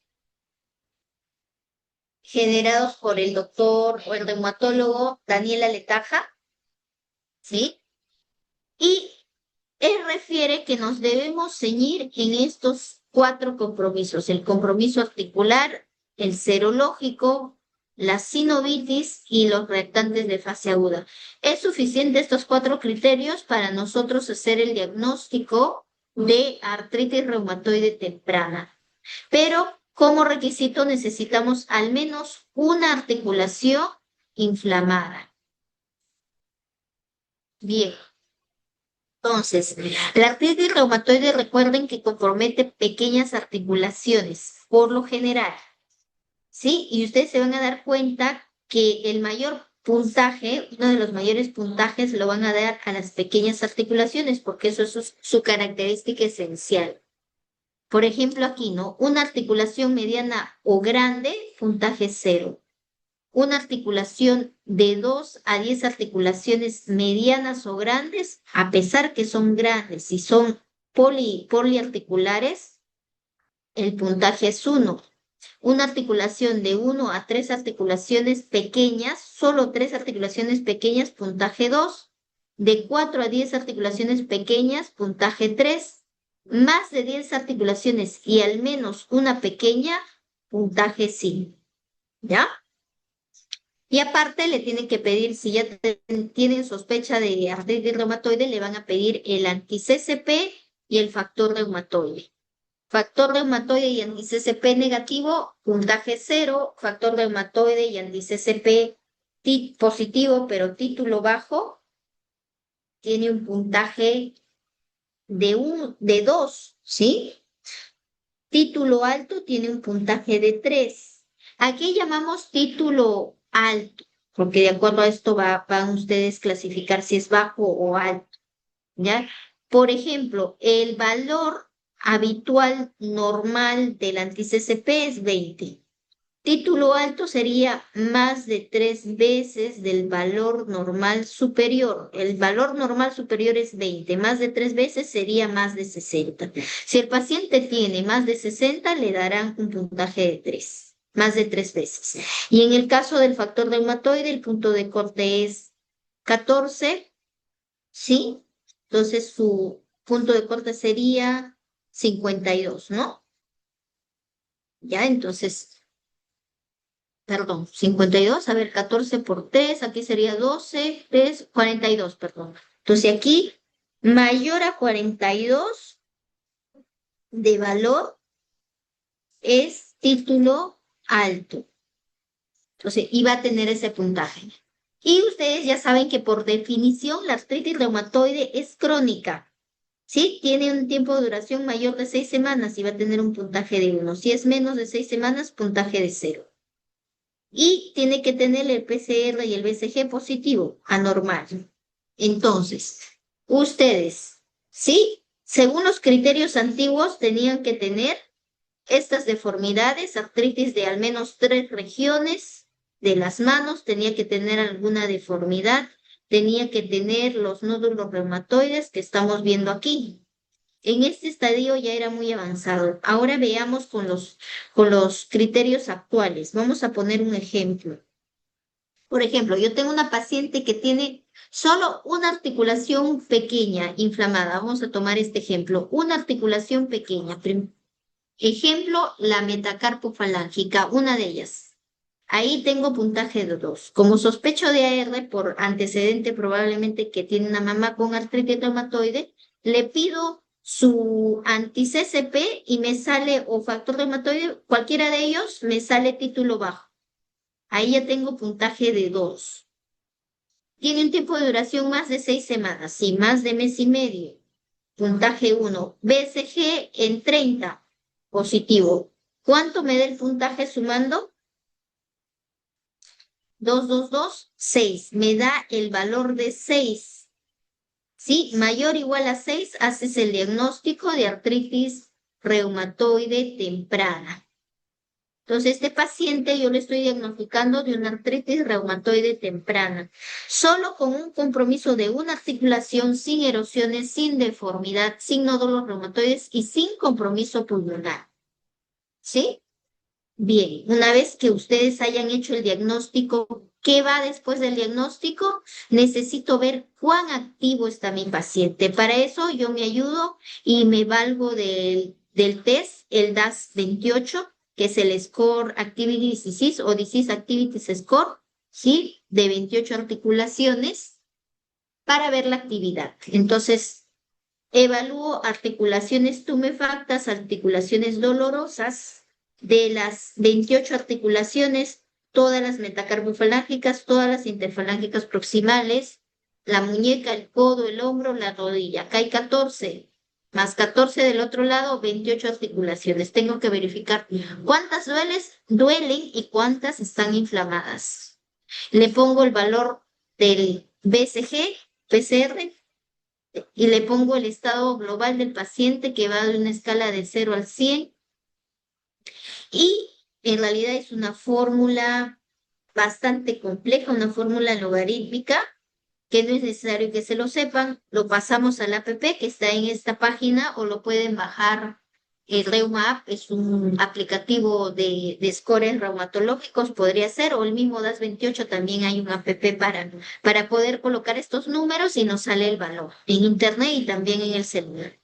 generados por el doctor o el reumatólogo Daniela Letaja, ¿sí? Y él refiere que nos debemos ceñir en estos 4 compromisos: el compromiso articular, el serológico, la sinovitis y los reactantes de fase aguda. Es suficiente estos 4 criterios para nosotros hacer el diagnóstico de artritis reumatoide temprana. Pero como requisito necesitamos al menos una articulación inflamada. Bien. Entonces, la artritis reumatoide, recuerden que compromete pequeñas articulaciones, por lo general, ¿sí? Y ustedes se van a dar cuenta que el mayor puntaje, uno de los mayores puntajes, lo van a dar a las pequeñas articulaciones, porque eso es su característica esencial. Por ejemplo, aquí, ¿no? Una articulación mediana o grande, puntaje 0. Una articulación de 2 a 10 articulaciones medianas o grandes, a pesar que son grandes y son poliarticulares, el puntaje es 1. Una articulación de 1 a 3 articulaciones pequeñas, solo 3 articulaciones pequeñas, puntaje 2. De 4 a 10 articulaciones pequeñas, puntaje 3. Más de 10 articulaciones y al menos una pequeña, puntaje 5. ¿Ya? Y aparte le tienen que pedir, si ya tienen sospecha de artritis reumatoide, le van a pedir el anti-CCP y el factor reumatoide. Factor reumatoide y anti-CCP negativo, puntaje 0. Factor reumatoide y anti-CCP positivo, pero título bajo, tiene un puntaje de 2, ¿sí? Título alto tiene un puntaje de 3. Aquí llamamos título alto, porque de acuerdo a esto van ustedes clasificar si es bajo o alto, ¿ya? Por ejemplo, el valor habitual normal del anti-CCP es 20. Título alto sería más de 3 veces del valor normal superior. El valor normal superior es 20, más de 3 veces sería más de 60. Si el paciente tiene más de 60, le darán un puntaje de 3. más de 3 veces. Y en el caso del factor reumatoide, el punto de corte es 14, ¿sí? Entonces su punto de corte sería 52, ¿no? Ya, entonces, perdón, 52, a ver, 14 por 3, aquí sería 12, 3, 42, perdón. Entonces aquí, mayor a 42 de valor es título alto. Entonces, iba a tener ese puntaje. Y ustedes ya saben que por definición la artritis reumatoide es crónica. ¿Sí? Tiene un tiempo de duración mayor de 6 semanas y va a tener un puntaje de 1. Si es menos de 6 semanas, puntaje de 0. Y tiene que tener el PCR y el BCG positivo, anormal. Entonces, ustedes, ¿sí? Según los criterios antiguos, tenían que tener estas deformidades, artritis de al menos 3 regiones de las manos, tenía que tener alguna deformidad, tenía que tener los nódulos reumatoides que estamos viendo aquí. En este estadio ya era muy avanzado. Ahora veamos con los criterios actuales. Vamos a poner un ejemplo. Por ejemplo, yo tengo una paciente que tiene solo una articulación pequeña inflamada. Vamos a tomar este ejemplo. Una articulación pequeña. Ejemplo, la metacarpofalángica, una de ellas. Ahí tengo puntaje de 2. Como sospecho de AR por antecedente probablemente que tiene una mamá con artritis reumatoide, le pido su anti-CCP y me sale, o factor reumatoide, cualquiera de ellos, me sale título bajo. Ahí ya tengo puntaje de 2. Tiene un tiempo de duración más de 6 semanas, sí, más de mes y medio. Puntaje 1. BCG en 30, positivo. ¿Cuánto me da el puntaje sumando? 2, 2, 2, 6. Me da el valor de 6. ¿Sí? Mayor o igual a 6, haces el diagnóstico de artritis reumatoide temprana. Entonces, este paciente yo le estoy diagnosticando de una artritis reumatoide temprana, solo con un compromiso de una articulación sin erosiones, sin deformidad, sin nódulos reumatoides y sin compromiso pulmonar. ¿Sí? Bien, una vez que ustedes hayan hecho el diagnóstico, ¿qué va después del diagnóstico? Necesito ver cuán activo está mi paciente. Para eso yo me ayudo y me valgo del test, el DAS-28, que es el Score Activity Disease o Disease Activities Score, ¿sí? De 28 articulaciones para ver la actividad. Entonces, evalúo articulaciones tumefactas, articulaciones dolorosas. De las 28 articulaciones, todas las metacarpofalángicas, todas las interfalángicas proximales, la muñeca, el codo, el hombro, la rodilla. Acá hay 14, más 14 del otro lado, 28 articulaciones. Tengo que verificar cuántas duelen y cuántas están inflamadas. Le pongo el valor del BCG, PCR, y le pongo el estado global del paciente que va de una escala de 0 al 100. Y en realidad es una fórmula bastante compleja, una fórmula logarítmica, que no es necesario que se lo sepan. Lo pasamos al app que está en esta página o lo pueden bajar. El Reuma App es un aplicativo de scores reumatológicos, podría ser, o el mismo DAS-28 también hay un app para poder colocar estos números y nos sale el valor en internet y también en el celular.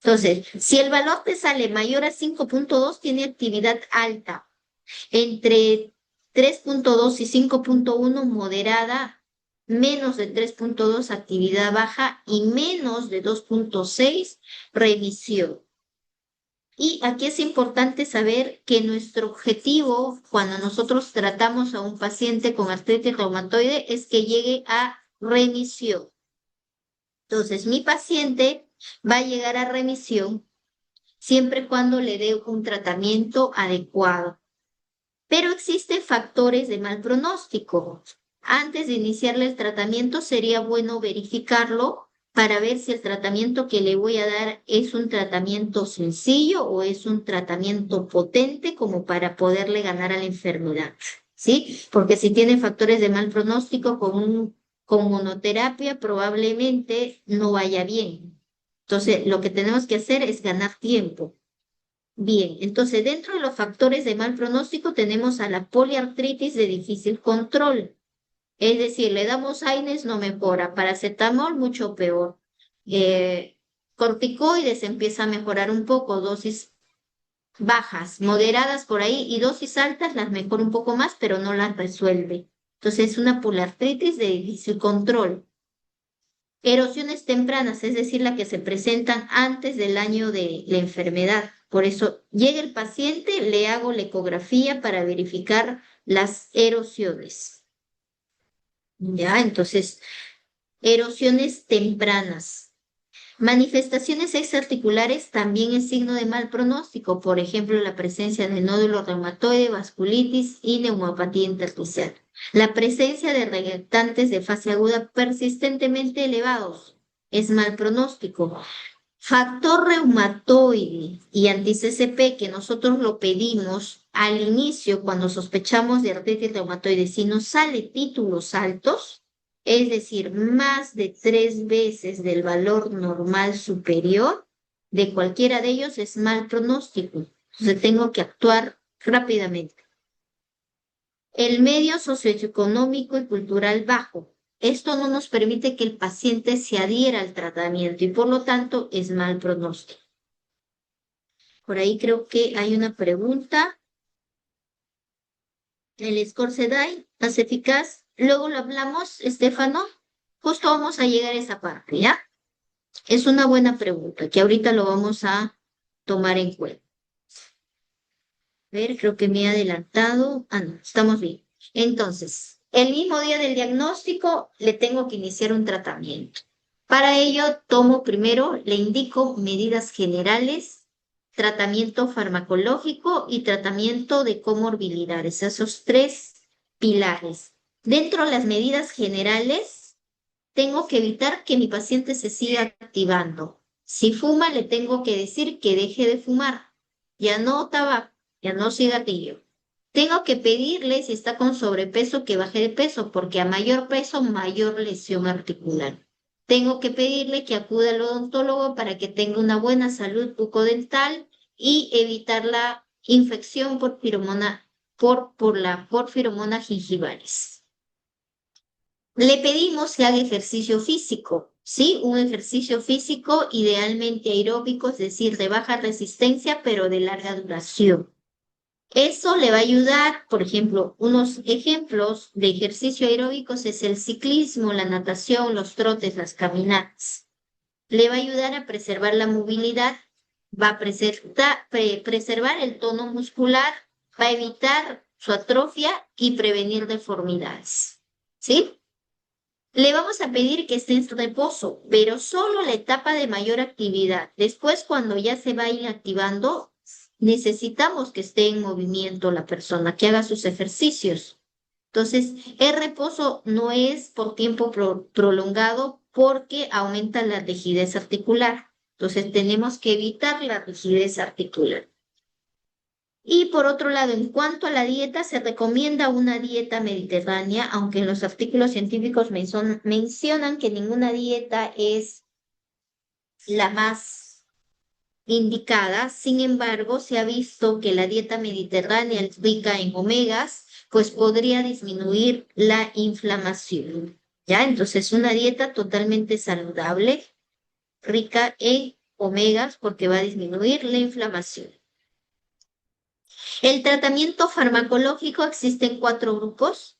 Entonces, si el valor te sale mayor a 5.2, tiene actividad alta. Entre 3.2 y 5.1, moderada. Menos de 3.2, actividad baja. Y menos de 2.6, remisión. Y aquí es importante saber que nuestro objetivo cuando nosotros tratamos a un paciente con artritis reumatoide es que llegue a remisión. Entonces, mi paciente va a llegar a remisión siempre y cuando le dé un tratamiento adecuado. Pero existen factores de mal pronóstico. Antes de iniciarle el tratamiento sería bueno verificarlo para ver si el tratamiento que le voy a dar es un tratamiento sencillo o es un tratamiento potente como para poderle ganar a la enfermedad, ¿sí? Porque si tiene factores de mal pronóstico con monoterapia probablemente no vaya bien. Entonces, lo que tenemos que hacer es ganar tiempo. Bien, entonces dentro de los factores de mal pronóstico tenemos a la poliartritis de difícil control. Es decir, le damos AINES, no mejora, paracetamol, mucho peor. Eh, Corticoides empieza a mejorar un poco, dosis bajas, moderadas por ahí, y dosis altas las mejora un poco más, pero no las resuelve. Entonces es una poliartritis de difícil control. Erosiones tempranas, es decir, las que se presentan antes del año de la enfermedad. Por eso llega el paciente, le hago la ecografía para verificar las erosiones. Ya, entonces, erosiones tempranas. Manifestaciones extraarticulares también es signo de mal pronóstico, por ejemplo, la presencia de nódulo reumatoide, vasculitis y neumopatía intersticial. La presencia de reactantes de fase aguda persistentemente elevados es mal pronóstico. Factor reumatoide y anti-CCP que nosotros lo pedimos al inicio cuando sospechamos de artritis reumatoide, si nos sale títulos altos, es decir, más de 3 veces del valor normal superior de cualquiera de ellos es mal pronóstico. Entonces tengo que actuar rápidamente. El medio socioeconómico y cultural bajo. Esto no nos permite que el paciente se adhiera al tratamiento y por lo tanto es mal pronóstico. Por ahí creo que hay una pregunta. ¿El score SEDAI es eficaz? Luego lo hablamos, Estefano. Justo vamos a llegar a esa parte, ¿ya? Es una buena pregunta que ahorita lo vamos a tomar en cuenta. A ver, creo que me he adelantado. Ah, no, estamos bien. Entonces, el mismo día del diagnóstico le tengo que iniciar un tratamiento. Para ello, tomo primero, le indico medidas generales, tratamiento farmacológico y tratamiento de comorbilidades, esos 3 pilares. Dentro de las medidas generales, tengo que evitar que mi paciente se siga activando. Si fuma, le tengo que decir que deje de fumar. Ya no tabaco, ya no cigarrillo. Tengo que pedirle, si está con sobrepeso, que baje de peso, porque a mayor peso, mayor lesión articular. Tengo que pedirle que acuda al odontólogo para que tenga una buena salud bucodental y evitar la infección por la porfiromona gingivalis. Le pedimos que haga ejercicio físico, ¿sí? Un ejercicio físico idealmente aeróbico, es decir, de baja resistencia, pero de larga duración. Eso le va a ayudar, por ejemplo, unos ejemplos de ejercicio aeróbicos es el ciclismo, la natación, los trotes, las caminatas. Le va a ayudar a preservar la movilidad, va a preservar el tono muscular, va a evitar su atrofia y prevenir deformidades, ¿sí? Le vamos a pedir que esté en reposo, pero solo la etapa de mayor actividad. Después, cuando ya se va inactivando, necesitamos que esté en movimiento la persona, que haga sus ejercicios. Entonces, el reposo no es por tiempo prolongado porque aumenta la rigidez articular. Entonces, tenemos que evitar la rigidez articular. Y por otro lado, en cuanto a la dieta, se recomienda una dieta mediterránea, aunque en los artículos científicos mencionan que ninguna dieta es la más indicada. Sin embargo, se ha visto que la dieta mediterránea rica en omegas, pues podría disminuir la inflamación. ¿Ya? Entonces, una dieta totalmente saludable, rica en omegas, porque va a disminuir la inflamación. El tratamiento farmacológico existe en 4 grupos: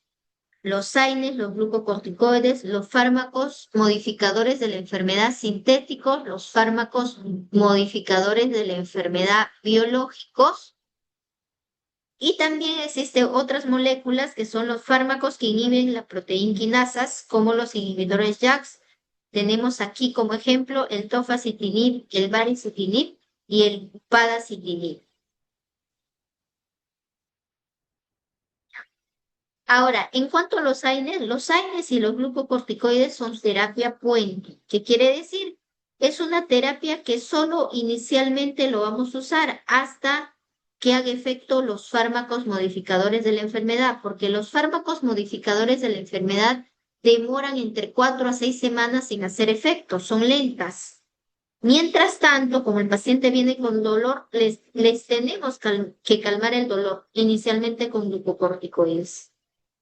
los AINES, los glucocorticoides, los fármacos modificadores de la enfermedad sintéticos, los fármacos modificadores de la enfermedad biológicos, y también existen otras moléculas que son los fármacos que inhiben la proteína quinasas, como los inhibidores JAKs. Tenemos aquí como ejemplo el tofacitinib, el baricitinib y el upadacitinib. Ahora, en cuanto a los AINES y los glucocorticoides son terapia puente. ¿Qué quiere decir? Es una terapia que solo inicialmente lo vamos a usar hasta que haga efecto los fármacos modificadores de la enfermedad, porque los fármacos modificadores de la enfermedad demoran entre 4 a 6 semanas sin hacer efecto, son lentas. Mientras tanto, como el paciente viene con dolor, les tenemos que calmar el dolor, inicialmente con glucocorticoides.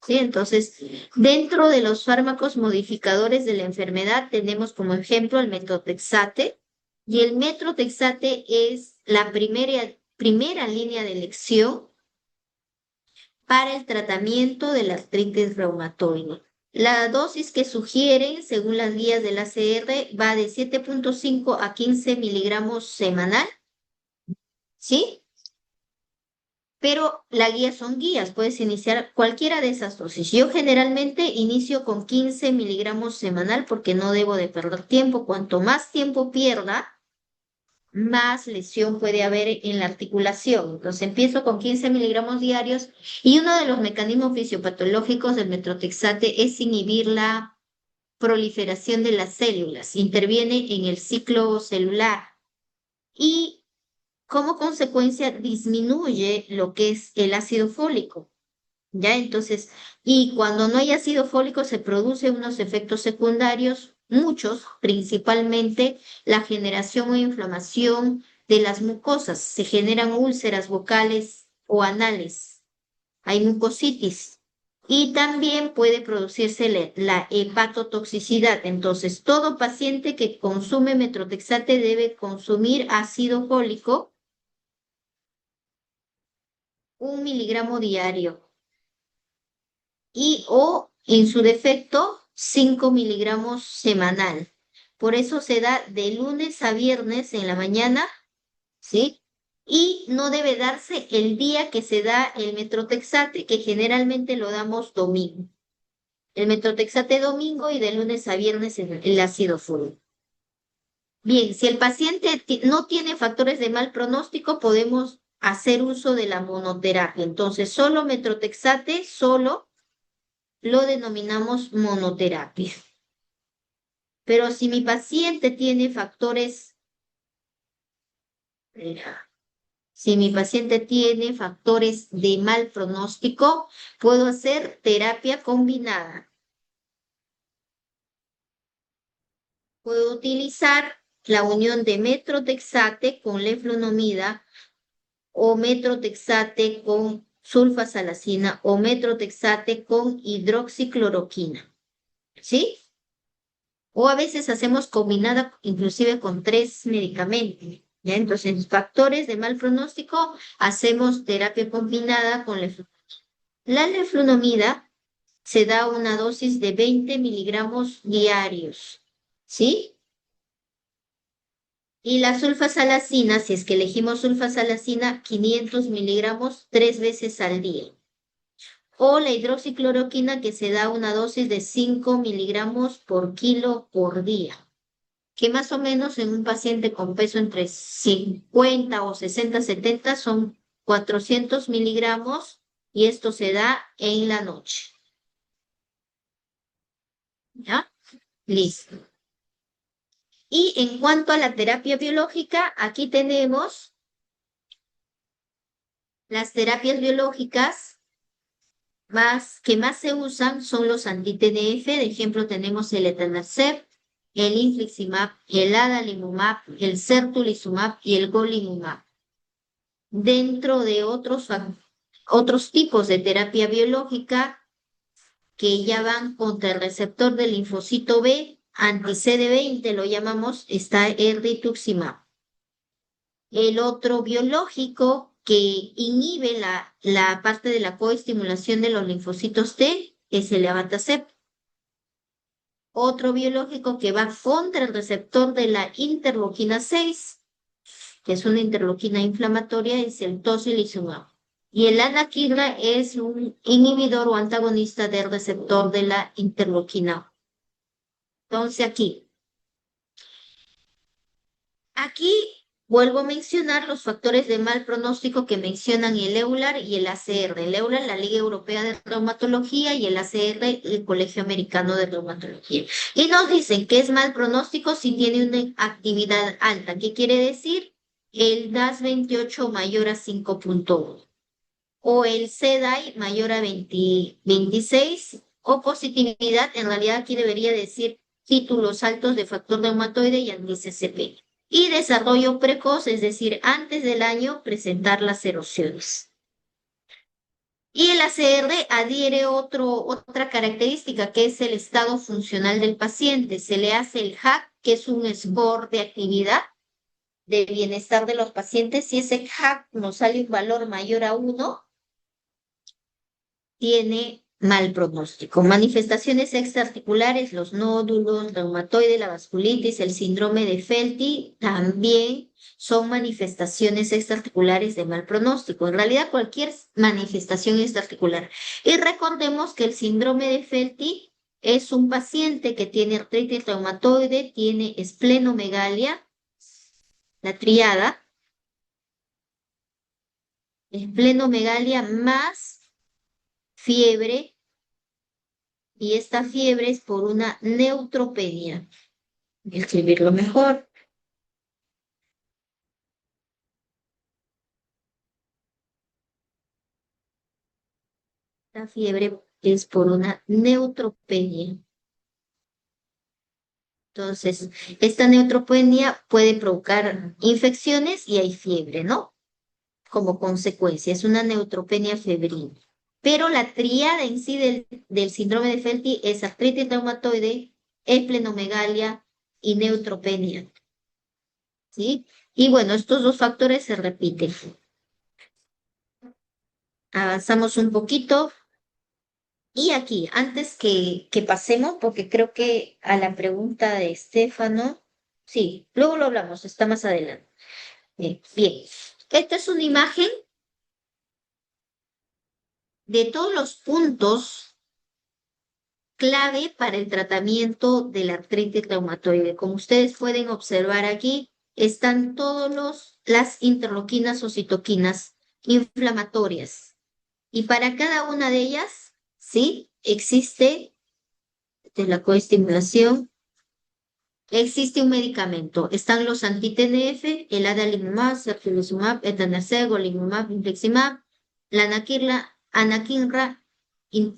¿Sí? Entonces, dentro de los fármacos modificadores de la enfermedad, tenemos como ejemplo el metotrexate, y el metotrexate es la primera línea de elección para el tratamiento de la artritis reumatoide. La dosis que sugieren, según las guías del ACR, va de 7,5 a 15 miligramos semanal, ¿sí? Pero la guía son guías, puedes iniciar cualquiera de esas dosis. Yo generalmente inicio con 15 miligramos semanal porque no debo de perder tiempo. Cuanto más tiempo pierda, más lesión puede haber en la articulación. Entonces empiezo con 15 miligramos diarios y uno de los mecanismos fisiopatológicos del metotrexate es inhibir la proliferación de las células, interviene en el ciclo celular y como consecuencia disminuye lo que es el ácido fólico. ¿Ya? Entonces, y cuando no hay ácido fólico se producen unos efectos secundarios, muchos, principalmente la generación o inflamación de las mucosas. Se generan úlceras vocales o anales, hay mucositis. Y también puede producirse la hepatotoxicidad. Entonces, todo paciente que consume metotrexate debe consumir ácido fólico 1 miligramo diario y o en su defecto 5 miligramos semanal. Por eso se da de lunes a viernes en la mañana, ¿sí? Y no debe darse el día que se da el metotrexate, que generalmente lo damos domingo. El metotrexate domingo y de lunes a viernes el ácido fólico. Bien, si el paciente no tiene factores de mal pronóstico, podemos hacer uso de la monoterapia. Entonces, solo metotrexate, solo lo denominamos monoterapia. Pero si mi paciente tiene factores, si mi paciente tiene factores de mal pronóstico, puedo hacer terapia combinada. Puedo utilizar la unión de metotrexate con leflunomida o metotrexate con sulfasalacina o metotrexate con hidroxicloroquina. ¿Sí? O a veces hacemos combinada inclusive con 3 medicamentos. ¿Ya? Entonces, factores de mal pronóstico, hacemos terapia combinada con leflunomida. La leflunomida se da una dosis de 20 miligramos diarios, ¿sí? Y la sulfasalacina, si es que elegimos sulfasalacina, 500 miligramos 3 veces al día. O la hidroxicloroquina, que se da una dosis de 5 miligramos por kilo por día, que más o menos en un paciente con peso entre 50 o 60, 70 son 400 miligramos y esto se da en la noche. ¿Ya? Listo. Y en cuanto a la terapia biológica, aquí tenemos las terapias biológicas que más se usan son los anti-TNF. De ejemplo, tenemos el etanercept, el infliximab, el adalimumab, el certolizumab y el golimumab. Dentro de otros tipos de terapia biológica que ya van contra el receptor del linfocito B, anti-CD20 lo llamamos, está el rituximab. El otro biológico que inhibe la parte de la coestimulación de los linfocitos T es el abatacept. Otro biológico que va contra el receptor de la interleuquina 6, que es una interleuquina inflamatoria, es el tocilizumab. Y el anakinra es un inhibidor o antagonista del receptor de la interleuquina. Entonces aquí vuelvo a mencionar los factores de mal pronóstico que mencionan el EULAR y el ACR. El EULAR, la Liga Europea de Reumatología, y el ACR, el Colegio Americano de Reumatología. Y nos dicen que es mal pronóstico si tiene una actividad alta. ¿Qué quiere decir? El DAS28 mayor a 5,1. O el CDAI mayor a 26, o positividad, en realidad aquí debería decir títulos altos de factor reumatoide y anti-CCP. Y desarrollo precoz, es decir, antes del año presentar las erosiones. Y el ACR adhiere otra característica que es el estado funcional del paciente. Se le hace el HAC, que es un score de actividad de bienestar de los pacientes. Si ese HAC nos sale un valor mayor a 1, tiene mal pronóstico. Manifestaciones extraarticulares, los nódulos, reumatoide, la vasculitis, el síndrome de Felty, también son manifestaciones extraarticulares de mal pronóstico. En realidad, cualquier manifestación extraarticular. Y recordemos que el síndrome de Felty es un paciente que tiene artritis reumatoide, tiene esplenomegalia, la triada, esplenomegalia más fiebre, y esta fiebre es por una neutropenia. Voy a escribirlo mejor. La fiebre es por una neutropenia. Entonces, esta neutropenia puede provocar infecciones y hay fiebre, ¿no? Como consecuencia, es una neutropenia febril. Pero la tríada en sí del síndrome de Felty es artritis reumatoide, esplenomegalia y neutropenia, ¿sí? Y bueno, estos dos factores se repiten. Avanzamos un poquito. Y aquí, antes que pasemos, porque creo que a la pregunta de Estefano, sí, luego lo hablamos, está más adelante. Bien, esta es una imagen de todos los puntos clave para el tratamiento de la artritis reumatoide. Como ustedes pueden observar aquí, están las interleuquinas o citoquinas inflamatorias. Y para cada una de ellas, sí, existe de la coestimulación. Existe un medicamento. Están los anti-TNF, el adalimumab, certolizumab, etanercept, golimumab, infliximab, la anakinra,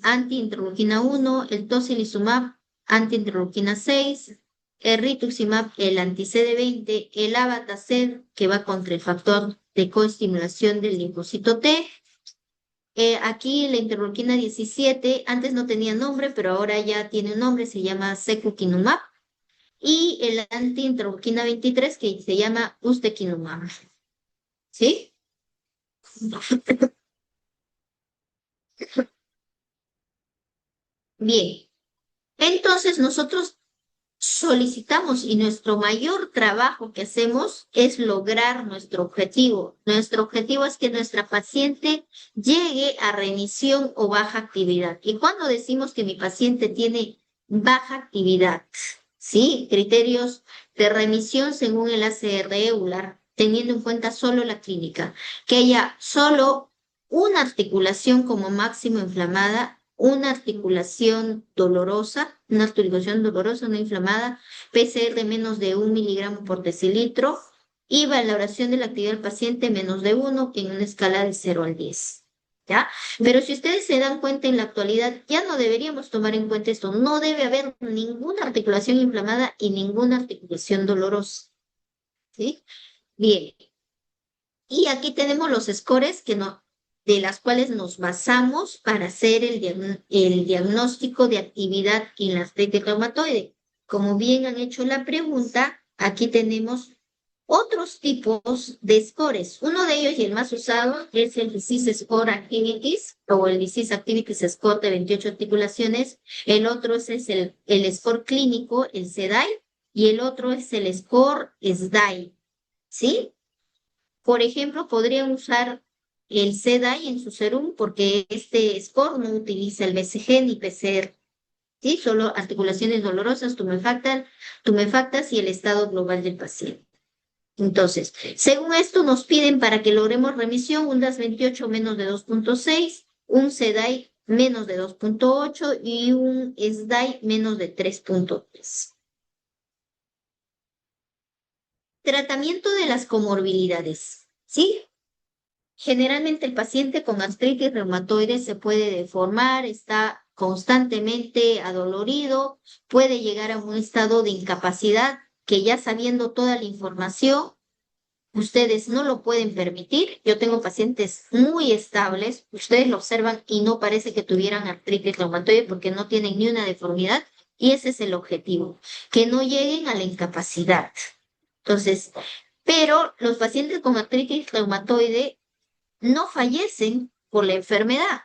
anti-interleuquina 1, el tocilizumab, anti-interleuquina 6, el rituximab, el anti-CD20, el abatacept, que va contra el factor de coestimulación del linfocito T. Aquí la interleuquina 17, antes no tenía nombre, pero ahora ya tiene un nombre, se llama secukinumab. Y el anti-interleuquina 23 que se llama ustekinumab. ¿Sí? Bien. Entonces nosotros solicitamos y nuestro mayor trabajo que hacemos es lograr nuestro objetivo. Nuestro objetivo es que nuestra paciente llegue a remisión o baja actividad. Y cuando decimos que mi paciente tiene baja actividad, ¿sí? Criterios de remisión según el ACR EULAR, teniendo en cuenta solo la clínica, que haya solo una articulación como máximo inflamada, una articulación dolorosa, no inflamada, PCR menos de 1 miligramo por decilitro y valoración de la actividad del paciente menos de 1 en una escala de 0 al 10. ¿Ya? Pero si ustedes se dan cuenta en la actualidad, ya no deberíamos tomar en cuenta esto. No debe haber ninguna articulación inflamada y ninguna articulación dolorosa. ¿Sí? Bien. Y aquí tenemos los scores de las cuales nos basamos para hacer el diagnóstico de actividad en la artritis reumatoide. Como bien han hecho la pregunta, aquí tenemos otros tipos de scores. Uno de ellos y el más usado es el Disease Score Activities o el Disease Activities Score de 28 articulaciones. El otro es el score clínico, el CDAI, y el otro es el score SDAI. ¿Sí? Por ejemplo, podrían usar el CDAI en su serum porque este score no utiliza el BCG ni PCR. ¿Sí? Solo articulaciones dolorosas, tumefactas y el estado global del paciente. Entonces, según esto nos piden para que logremos remisión un DAS28 menos de 2.6, un CDAI menos de 2.8 y un SDAI menos de 3.3. Tratamiento de las comorbilidades, ¿sí? Generalmente el paciente con artritis reumatoide se puede deformar, está constantemente adolorido, puede llegar a un estado de incapacidad que ya sabiendo toda la información, ustedes no lo pueden permitir. Yo tengo pacientes muy estables, ustedes lo observan y no parece que tuvieran artritis reumatoide porque no tienen ni una deformidad y ese es el objetivo, que no lleguen a la incapacidad. Entonces, pero los pacientes con artritis reumatoide no fallecen por la enfermedad,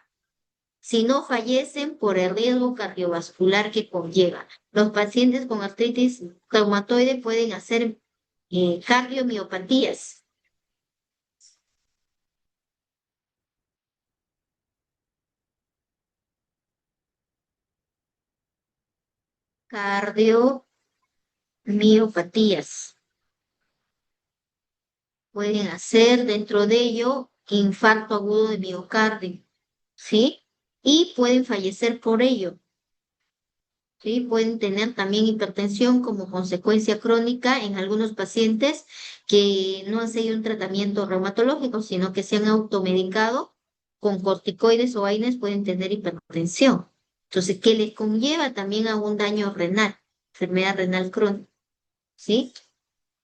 sino fallecen por el riesgo cardiovascular que conlleva. Los pacientes con artritis reumatoide pueden hacer cardiomiopatías. Cardiomiopatías. Pueden hacer dentro de ello infarto agudo de miocardio, ¿sí? Y pueden fallecer por ello, ¿sí? Pueden tener también hipertensión como consecuencia crónica en algunos pacientes que no han seguido un tratamiento reumatológico, sino que se han automedicado con corticoides o AINES, pueden tener hipertensión. Entonces, ¿qué les conlleva también a un daño renal, enfermedad renal crónica? ¿Sí?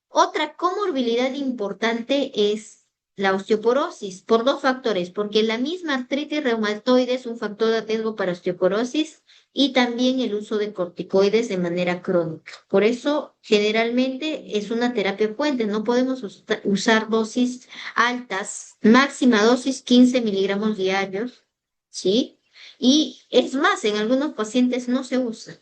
Otra comorbilidad importante es la osteoporosis, por dos factores, porque la misma artritis reumatoide es un factor de riesgo para osteoporosis y también el uso de corticoides de manera crónica. Por eso, generalmente es una terapia puente, no podemos usar dosis altas, máxima dosis 15 miligramos diarios, ¿sí? Y es más, en algunos pacientes no se usa.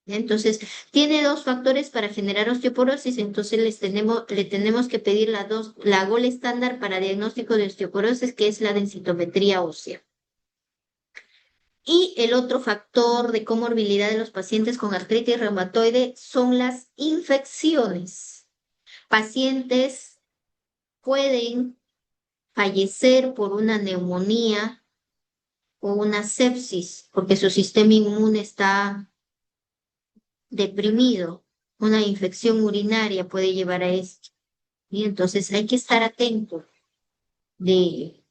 Entonces, tiene dos factores para generar osteoporosis, entonces le tenemos que pedir la gola estándar para diagnóstico de osteoporosis, que es la densitometría ósea. Y el otro factor de comorbilidad de los pacientes con artritis reumatoide son las infecciones. Pacientes pueden fallecer por una neumonía o una sepsis, porque su sistema inmune está deprimido. Una infección urinaria puede llevar a esto. Y entonces hay que estar atento de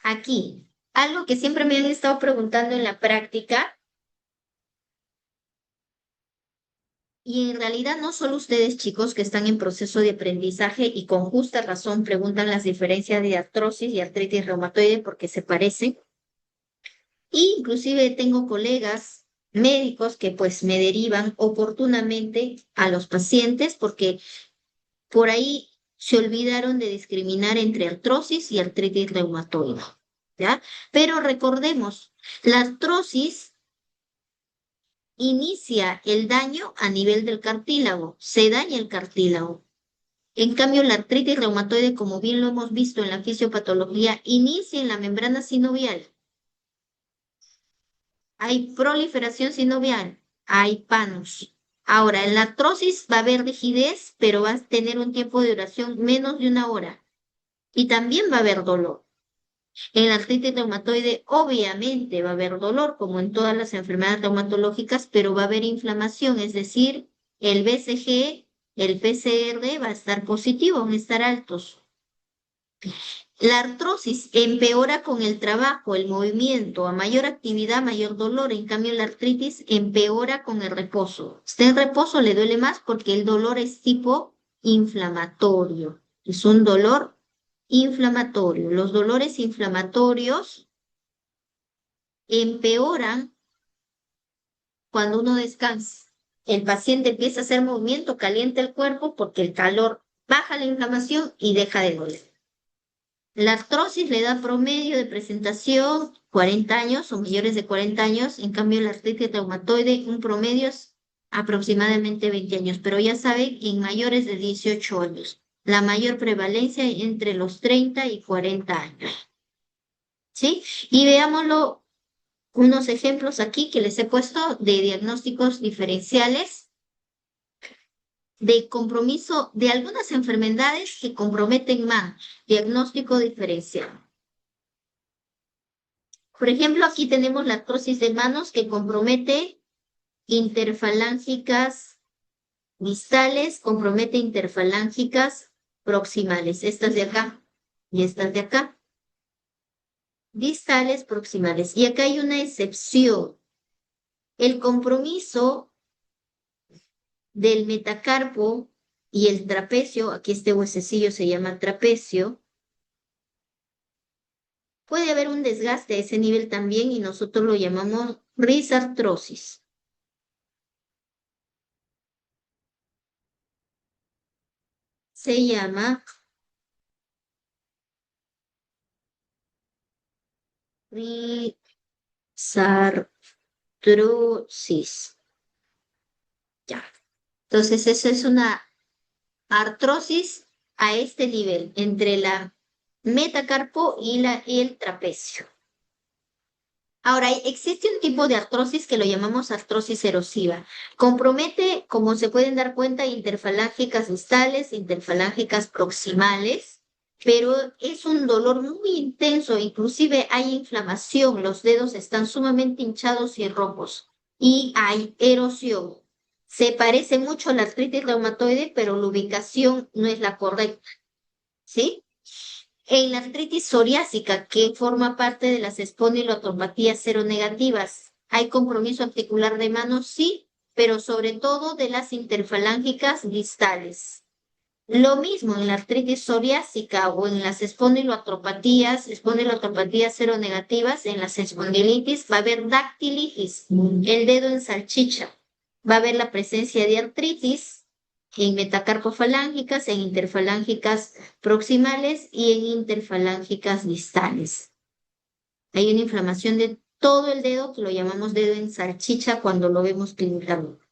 aquí. Algo que siempre me han estado preguntando en la práctica, y en realidad no solo ustedes chicos que están en proceso de aprendizaje y con justa razón preguntan las diferencias de artrosis y artritis reumatoide porque se parecen. Y inclusive tengo colegas médicos que pues me derivan oportunamente a los pacientes porque por ahí se olvidaron de discriminar entre artrosis y artritis reumatoide, ¿ya? Pero recordemos, la artrosis inicia el daño a nivel del cartílago, se daña el cartílago. En cambio, la artritis reumatoide, como bien lo hemos visto en la fisiopatología, inicia en la membrana sinovial. Hay proliferación sinovial, hay panos. Ahora, en la artrosis va a haber rigidez, pero va a tener un tiempo de duración menos de una hora. Y también va a haber dolor. En la artritis reumatoide, obviamente va a haber dolor, como en todas las enfermedades reumatológicas, pero va a haber inflamación, es decir, el BCG, el PCR va a estar positivo, van a estar altos. La artrosis empeora con el trabajo, el movimiento, a mayor actividad, mayor dolor. En cambio, la artritis empeora con el reposo. Está en reposo, le duele más porque el dolor es tipo inflamatorio. Es un dolor inflamatorio. Los dolores inflamatorios empeoran cuando uno descansa. El paciente empieza a hacer movimiento, calienta el cuerpo porque el calor baja la inflamación y deja de doler. La artrosis le da promedio de presentación 40 años o mayores de 40 años, en cambio la artritis reumatoide un promedio es aproximadamente 20 años, pero ya saben, en mayores de 18 años. La mayor prevalencia entre los 30 y 40 años. ¿Sí? Y veámoslo, unos ejemplos aquí que les he puesto de diagnósticos diferenciales de compromiso de algunas enfermedades que comprometen más. Diagnóstico diferencial. Por ejemplo, aquí tenemos la artrosis de manos que compromete interfalángicas distales, compromete interfalángicas proximales. Estas de acá y estas de acá. Distales proximales. Y acá hay una excepción. El compromiso del metacarpo y el trapecio, aquí este huesecillo se llama trapecio, puede haber un desgaste a ese nivel también y nosotros lo llamamos risartrosis. Se llama risartrosis. Ya. Entonces, eso es una artrosis a este nivel, entre la metacarpo y el trapecio. Ahora, existe un tipo de artrosis que lo llamamos artrosis erosiva. Compromete, como se pueden dar cuenta, interfalángicas distales, interfalángicas proximales, pero es un dolor muy intenso, inclusive hay inflamación, los dedos están sumamente hinchados y rojos y hay erosión. Se parece mucho a la artritis reumatoide, pero la ubicación no es la correcta, ¿sí? En la artritis psoriásica, que forma parte de las espondiloartropatías seronegativas, ¿hay compromiso articular de mano? Sí, pero sobre todo de las interfalángicas distales. Lo mismo en la artritis psoriásica o en las espondiloartropatías seronegativas, en las espondilitis va a haber dactilitis, el dedo en salchicha. Va a haber la presencia de artritis en metacarpofalángicas, en interfalángicas proximales y en interfalángicas distales. Hay una inflamación de todo el dedo que lo llamamos dedo en salchicha cuando lo vemos clínicamente.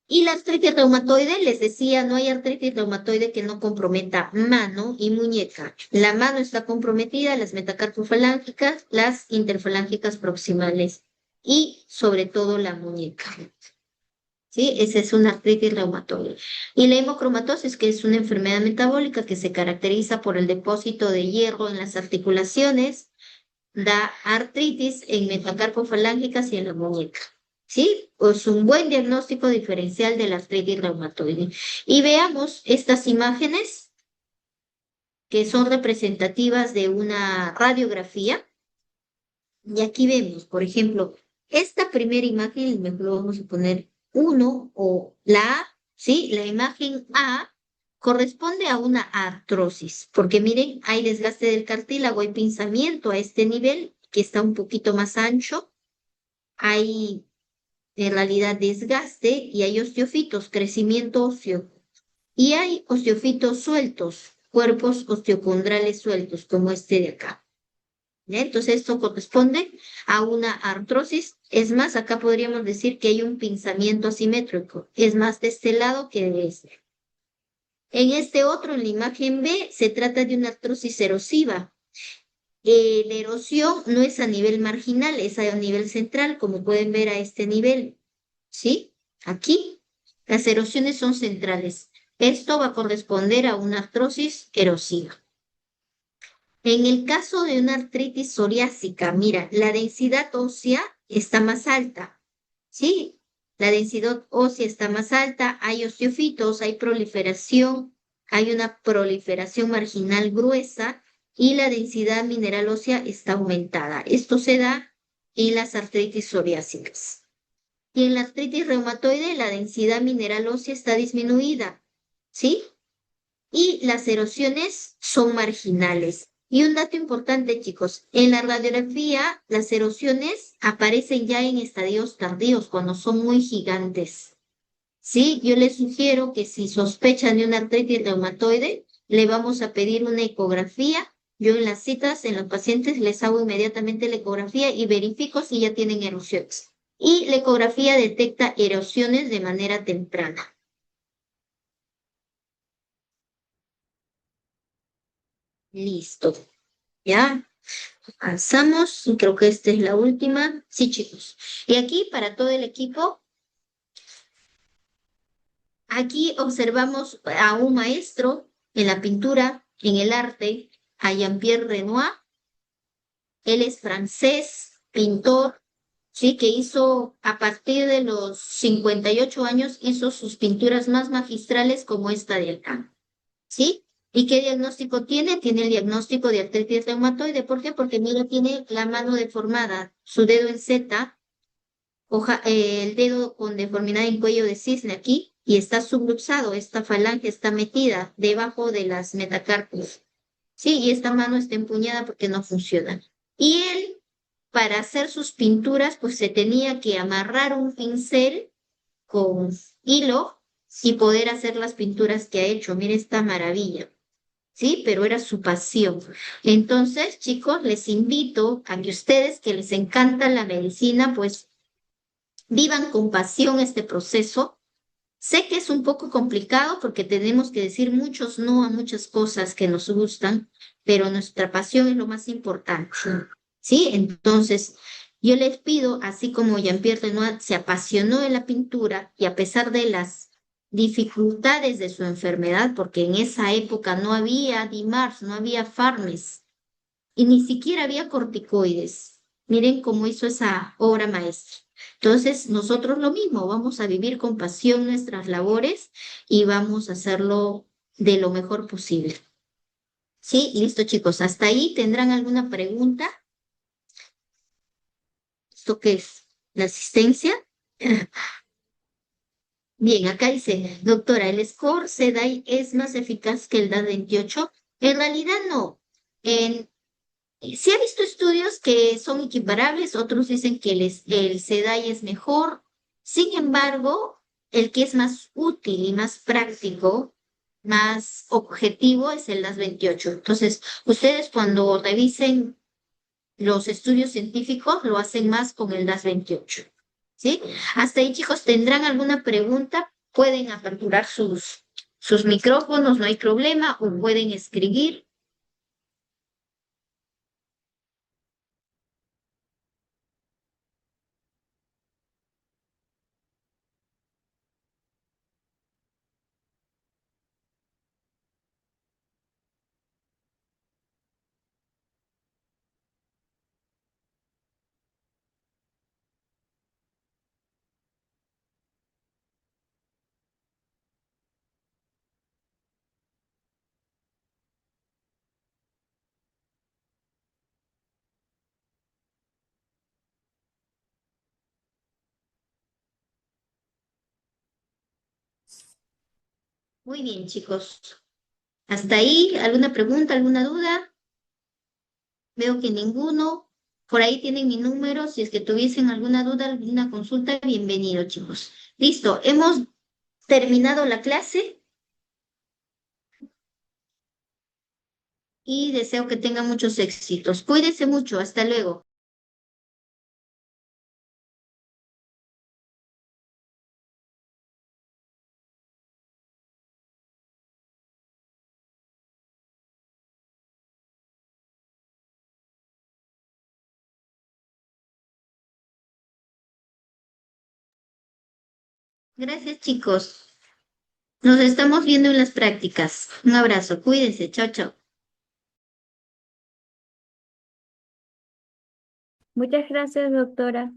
Y la artritis reumatoide, les decía, no hay artritis reumatoide que no comprometa mano y muñeca. La mano está comprometida, las metacarpofalángicas, las interfalángicas proximales y sobre todo la muñeca. ¿Sí? Esa es una artritis reumatoide. Y la hemocromatosis, que es una enfermedad metabólica que se caracteriza por el depósito de hierro en las articulaciones, da artritis en metacarpofalángicas y en la muñeca. ¿Sí? Pues un buen diagnóstico diferencial de la artritis reumatoide. Y veamos estas imágenes que son representativas de una radiografía. Y aquí vemos, por ejemplo, esta primera imagen, mejor lo vamos a poner 1 o la A, ¿sí? La imagen A corresponde a una artrosis, porque miren, hay desgaste del cartílago, hay pinzamiento a este nivel, que está un poquito más ancho, hay en realidad desgaste y hay osteofitos, crecimiento óseo, y hay osteofitos sueltos, cuerpos osteocondrales sueltos, como este de acá. ¿Ya? Entonces esto corresponde a una artrosis. Es más, acá podríamos decir que hay un pinzamiento asimétrico. Es más de este lado que de este. En este otro, en la imagen B, se trata de una artrosis erosiva. La erosión no es a nivel marginal, es a nivel central, como pueden ver a este nivel. ¿Sí? Aquí las erosiones son centrales. Esto va a corresponder a una artrosis erosiva. En el caso de una artritis psoriásica, mira, la densidad ósea está más alta, ¿sí? La densidad ósea está más alta, hay osteofitos, hay una proliferación marginal gruesa y la densidad mineral ósea está aumentada. Esto se da en las artritis psoriásicas. Y en la artritis reumatoide, la densidad mineral ósea está disminuida, ¿sí? Y las erosiones son marginales. Y un dato importante, chicos, en la radiografía las erosiones aparecen ya en estadios tardíos, cuando son muy gigantes. Sí, yo les sugiero que si sospechan de una artritis reumatoide, le vamos a pedir una ecografía. Yo en las citas, en los pacientes, les hago inmediatamente la ecografía y verifico si ya tienen erosiones. Y la ecografía detecta erosiones de manera temprana. Listo. ¿Ya? Avanzamos, y creo que esta es la última. Sí, chicos. Y aquí, para todo el equipo, aquí observamos a un maestro en la pintura, en el arte, a Jean-Pierre Renoir. Él es francés, pintor, sí, que hizo, a partir de los 58 años, hizo sus pinturas más magistrales como esta de acá. ¿Sí? ¿Y qué diagnóstico tiene? Tiene el diagnóstico de artritis reumatoide. ¿Por qué? Porque mira, tiene la mano deformada, su dedo en Z, el dedo con deformidad en cuello de cisne aquí y está subluxado, esta falange está metida debajo de las metacarpias. Sí, y esta mano está empuñada porque no funciona. Y él, para hacer sus pinturas, pues se tenía que amarrar un pincel con hilo y poder hacer las pinturas que ha hecho. Mire esta maravilla. Sí, pero era su pasión. Entonces, chicos, les invito a que ustedes que les encanta la medicina, pues vivan con pasión este proceso. Sé que es un poco complicado porque tenemos que decir muchos no a muchas cosas que nos gustan, pero nuestra pasión es lo más importante. ¿Sí? Entonces, yo les pido, así como Jean-Pierre Renoir se apasionó en la pintura y a pesar de las dificultades de su enfermedad, porque en esa época no había DIMARS, no había FARMES y ni siquiera había corticoides. Miren cómo hizo esa obra maestra. Entonces, nosotros lo mismo, vamos a vivir con pasión nuestras labores y vamos a hacerlo de lo mejor posible. Sí, listo chicos, hasta ahí tendrán alguna pregunta. ¿Esto qué es? ¿La asistencia? Bien, acá dice, doctora, ¿el score SEDAI es más eficaz que el DAS-28? En realidad no. En, sí he visto estudios que son equiparables, otros dicen que el SEDAI es mejor. Sin embargo, el que es más útil y más práctico, más objetivo, es el DAS-28. Entonces, ustedes cuando revisen los estudios científicos, lo hacen más con el DAS-28. ¿Sí? Hasta ahí, chicos, ¿tendrán alguna pregunta? Pueden aperturar sus micrófonos, no hay problema, o pueden escribir. Muy bien, chicos. Hasta ahí, ¿alguna pregunta, alguna duda? Veo que ninguno. Por ahí tienen mi número. Si es que tuviesen alguna duda, alguna consulta, bienvenido, chicos. Listo, hemos terminado la clase y deseo que tengan muchos éxitos. Cuídense mucho. Hasta luego. Gracias, chicos. Nos estamos viendo en las prácticas. Un abrazo. Cuídense. Chao, chao. Muchas gracias, doctora.